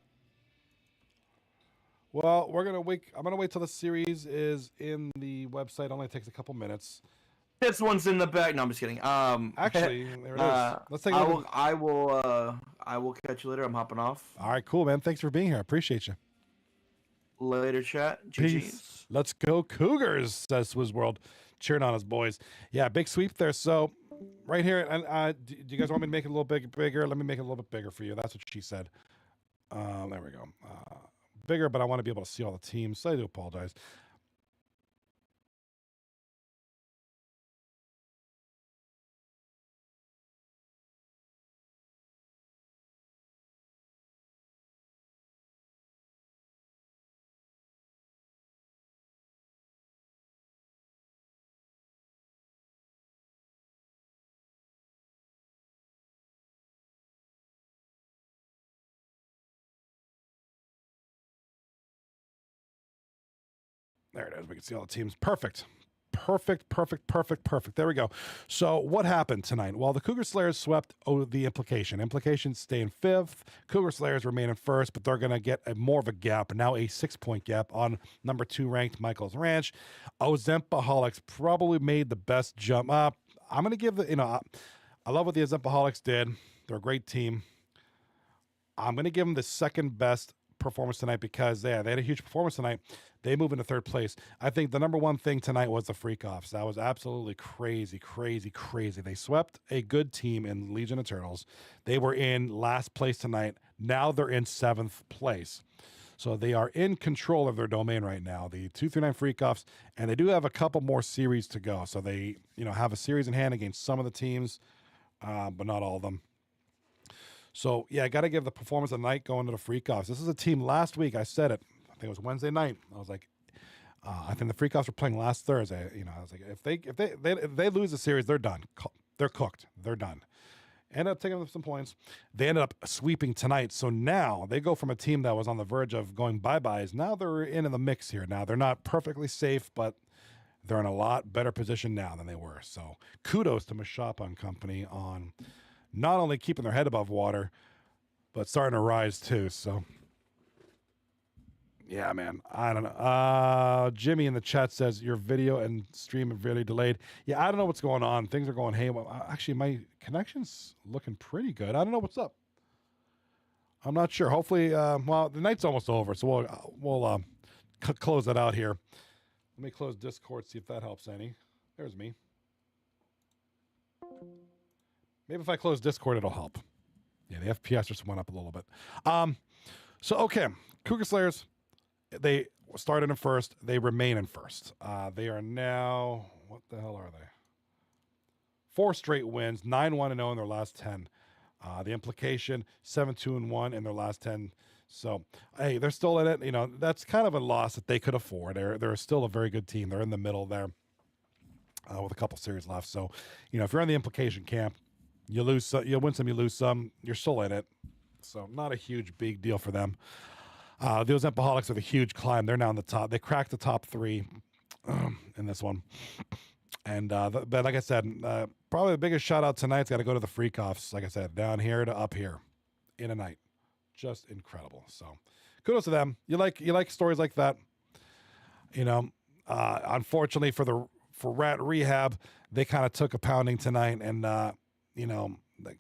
Well, we're gonna wait. I'm gonna wait till the series is in the website. Only takes a couple minutes. This one's in the bag. No, I'm just kidding. Actually, there it is. Let's take a look. I will catch you later. I'm hopping off. All right, cool, man. Thanks for being here. I appreciate you. Later, chat. Peace. Let's go Cougars, says Swizz World, cheering on us boys. Yeah, big sweep there. So right here, and do you guys want me to make it a little bigger? Let me make it a little bit bigger for you. That's what she said. There we go. Bigger, but I want to be able to see all the teams, so I do apologize. There it is. We can see all the teams. Perfect. There we go. So what happened tonight? Well, the Cougar Slayers swept the Implication. Implication stay in 5th. Cougar Slayers remain in 1st, but they're going to get more of a gap, now a 6-point gap on number 2 ranked Michael's Ranch. Ozempoholics probably made the best jump up. I'm going to give I love what the Ozempoholics did. They're a great team. I'm going to give them the second best performance tonight because they had a huge performance tonight. They move into third place. I think the number one thing tonight was the Freakoffs. That was absolutely crazy, crazy, crazy. They swept a good team in Legion of Turtles. They were in last place tonight. Now they're in 7th place. So they are in control of their domain right now, the 239 Freakoffs, and they do have a couple more series to go. So they, have a series in hand against some of the teams, but not all of them. So, yeah, I got to give the performance of the night going to the Freakoffs. This is a team last week. I said it. I think it was Wednesday night. I was like, I think the Freakoffs were playing last Thursday. I was like, if they lose the series, they're done. They're cooked. They're done. Ended up taking them some points. They ended up sweeping tonight. So now they go from a team that was on the verge of going bye-byes. Now they're in the mix here. Now they're not perfectly safe, but they're in a lot better position now than they were. So kudos to Mashapa and company on not only keeping their head above water, but starting to rise too. So, yeah, man, I don't know. Jimmy in the chat says your video and stream are really delayed. Yeah, I don't know what's going on. Things are going haywire. Actually, my connection's looking pretty good. I don't know what's up. I'm not sure. Hopefully, the night's almost over, so we'll close that out here. Let me close Discord, see if that helps any. There's me. Maybe if I close Discord, it'll help. Yeah, the FPS just went up a little bit. Okay, Cougar Slayers, they started in first. They remain in first. They are now, what the hell are they? 4 straight wins, 9-1-0 in their last 10. The Implication, 7-2-1 in their last 10. So, hey, they're still in it. That's kind of a loss that they could afford. They're still a very good team. They're in the middle there with a couple series left. So, if you're in the Implication camp, you lose some, you win some, you lose some. You're still in it. So not a huge, big deal for them. The Ozempoholics are the huge climb. They're now in the top. They cracked the top 3 in this one. And but like I said, probably the biggest shout out tonight's got to go to the Freakoffs. Like I said, down here to up here in a night. Just incredible. So kudos to them. You like stories like that. Unfortunately for Rat Rehab, they kind of took a pounding tonight, and that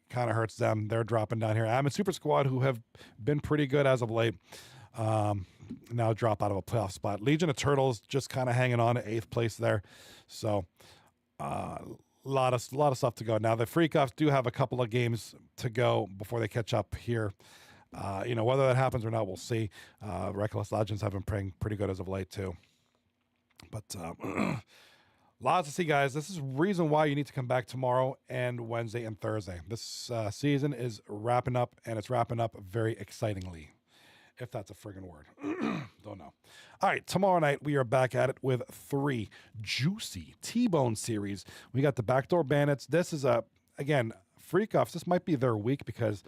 kind of hurts them. They're dropping down here. I'm a Super Squad who have been pretty good as of late. Now drop out of a playoff spot. Legion of Turtles just kind of hanging on to 8th place there. So a lot of stuff to go. Now the Freakoffs do have a couple of games to go before they catch up here. Whether that happens or not, we'll see. Reckless Legends have been playing pretty good as of late too. But lots to see, guys. This is reason why you need to come back tomorrow and Wednesday and Thursday. This season is wrapping up, and it's wrapping up very excitingly, if that's a friggin' word. Don't know. All right, tomorrow night we are back at it with 3 juicy T-Bone series. We got the Backdoor Bandits. This is again, Freakoffs. This might be their week because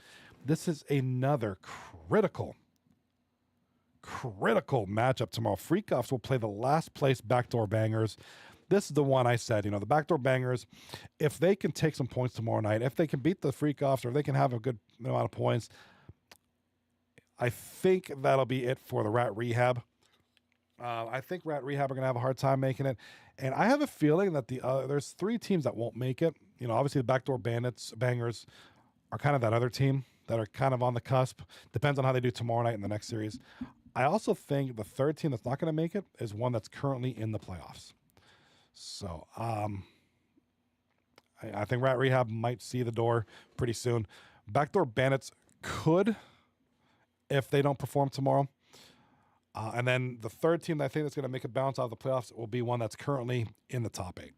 this is another critical matchup tomorrow. Freakoffs will play the last place Backdoor Bangers. This is the one I said, the Backdoor Bangers, if they can take some points tomorrow night, if they can beat the Freakoffs, or if they can have a good amount of points, I think that'll be it for the Rat Rehab. I think Rat Rehab are going to have a hard time making it. And I have a feeling that there's 3 teams that won't make it. Obviously the Backdoor Bangers are kind of that other team that are kind of on the cusp. Depends on how they do tomorrow night in the next series. I also think the 3rd team that's not going to make it is one that's currently in the playoffs. So I think Rat Rehab might see the door pretty soon. Backdoor Bandits could, if they don't perform tomorrow. And then the 3rd team that I think that's going to make a bounce out of the playoffs will be one that's currently in the top 8.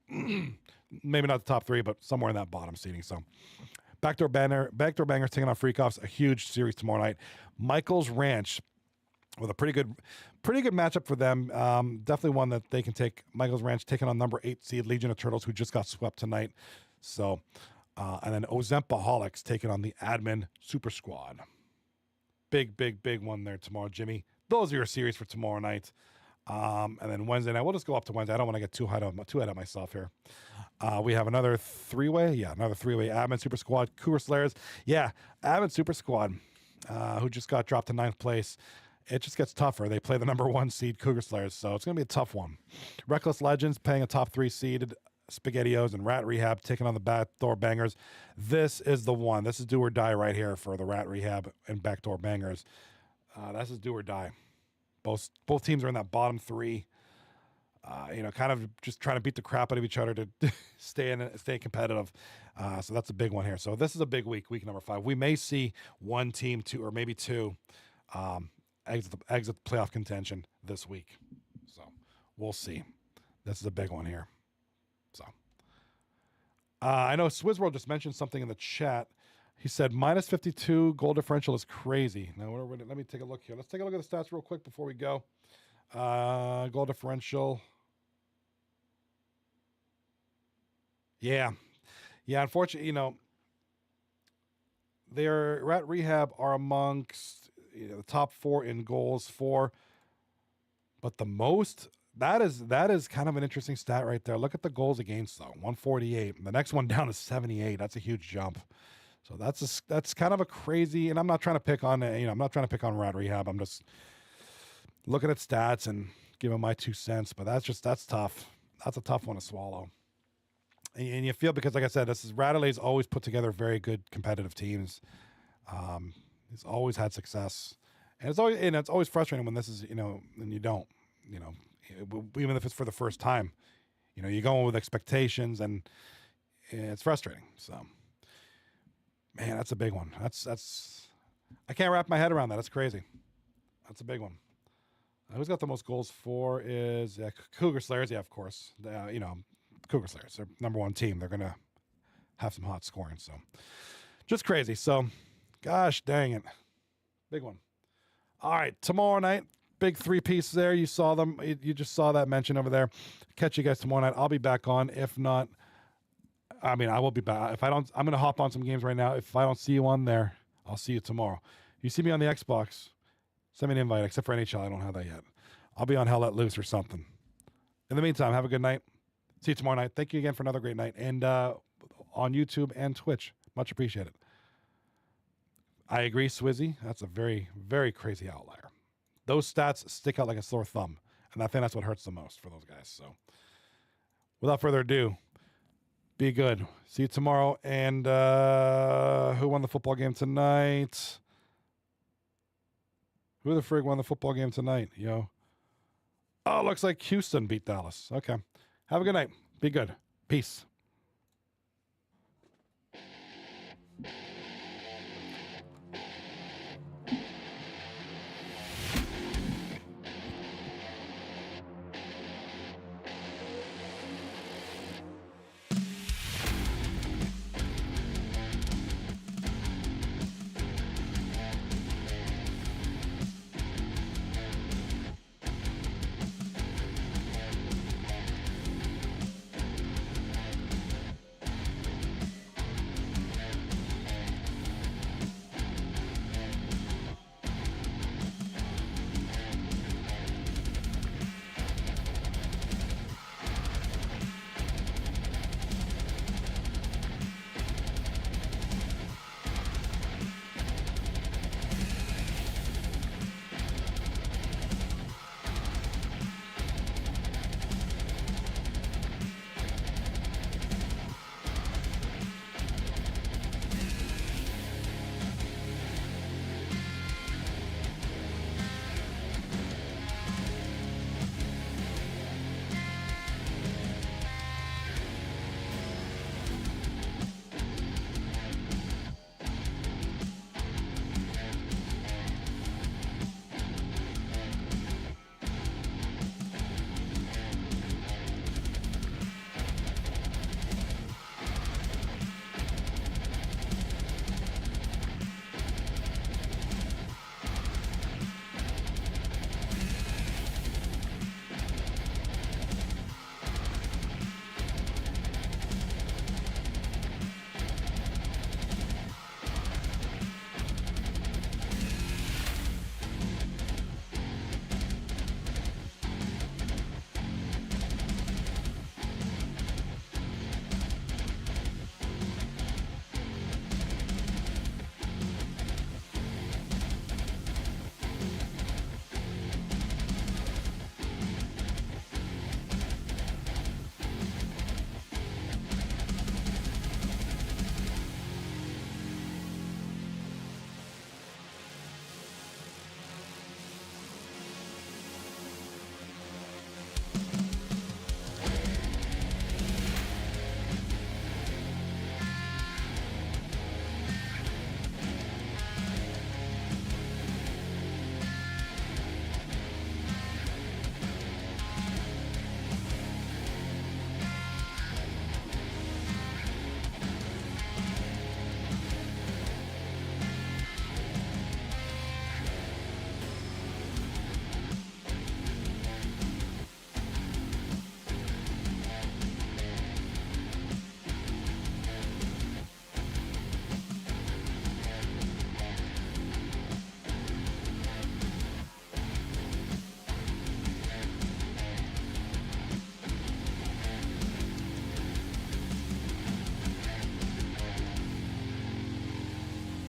Maybe not the top 3, but somewhere in that bottom seating. So Backdoor Bangers taking on Freakoffs, a huge series tomorrow night. Michael's Ranch with a pretty good matchup for them. Definitely one that they can take. Michael's Ranch taking on number 8 seed Legion of Turtles, who just got swept tonight. So, and then Ozempoholics taking on the Admin Super Squad. Big one there tomorrow, Jimmy. Those are your series for tomorrow night. And then Wednesday night, we'll just go up to Wednesday. I don't want to get too ahead of myself here. We have another 3-way. Yeah, another 3-way. Admin Super Squad, Cougar Slayers. Yeah, Admin Super Squad, who just got dropped to 9th place. It just gets tougher. They play the number 1 seed Cougar Slayers, so it's going to be a tough one. Reckless Legends playing a top 3 seeded SpaghettiOs, and Rat Rehab taking on the Backdoor Bangers. This is the one. This is do or die right here for the Rat Rehab and Backdoor Bangers. That's just do or die. Both teams are in that bottom three. Kind of just trying to beat the crap out of each other to stay competitive. So that's a big one here. So this is a big week number 5. We may see one team, two, or maybe two, exit the playoff contention this week. So we'll see. This is a big one here. So I know Swizzworld just mentioned something in the chat. He said minus 52 goal differential is crazy. Now, let me take a look here. Let's take a look at the stats real quick before we go. Goal differential. Yeah. Unfortunately, they're at Rehab are amongst the top 4 in goals for, but the most that is kind of an interesting stat right there. Look at the goals against though, 148. The next one down is 78. That's a huge jump. So that's kind of a crazy. And I'm not trying to pick on I'm not trying to pick on Rat Rehab. I'm just looking at stats and giving my 2 cents. But that's tough. That's a tough one to swallow. And you feel, because like I said, Radley's always put together very good competitive teams. He's always had success, and it's always frustrating when this is and you don't even if it's for the first time, you go in with expectations and it's frustrating. So, man, that's a big one. That's I can't wrap my head around that. That's crazy. That's a big one. Who's got the most goals for is Cougar Slayers. Yeah, of course. Cougar Slayers, they're number 1 team. They're going to have some hot scoring. So just crazy. So gosh dang it. Big one. All right. Tomorrow night, big 3 pieces there. You saw them. You just saw that mention over there. Catch you guys tomorrow night. I'll be back on. If not, I will be back. If I don't, I'm going to hop on some games right now. If I don't see you on there, I'll see you tomorrow. You see me on the Xbox, send me an invite, except for NHL. I don't have that yet. I'll be on Hell Let Loose or something. In the meantime, have a good night. See you tomorrow night. Thank you again for another great night. And on YouTube and Twitch. Much appreciated. I agree, Swizzy. That's a very, very crazy outlier. Those stats stick out like a sore thumb. And I think that's what hurts the most for those guys. So without further ado, be good. See you tomorrow. And who won the football game tonight? Who the frig won the football game tonight, yo? Oh, looks like Houston beat Dallas. Okay. Have a good night. Be good. Peace.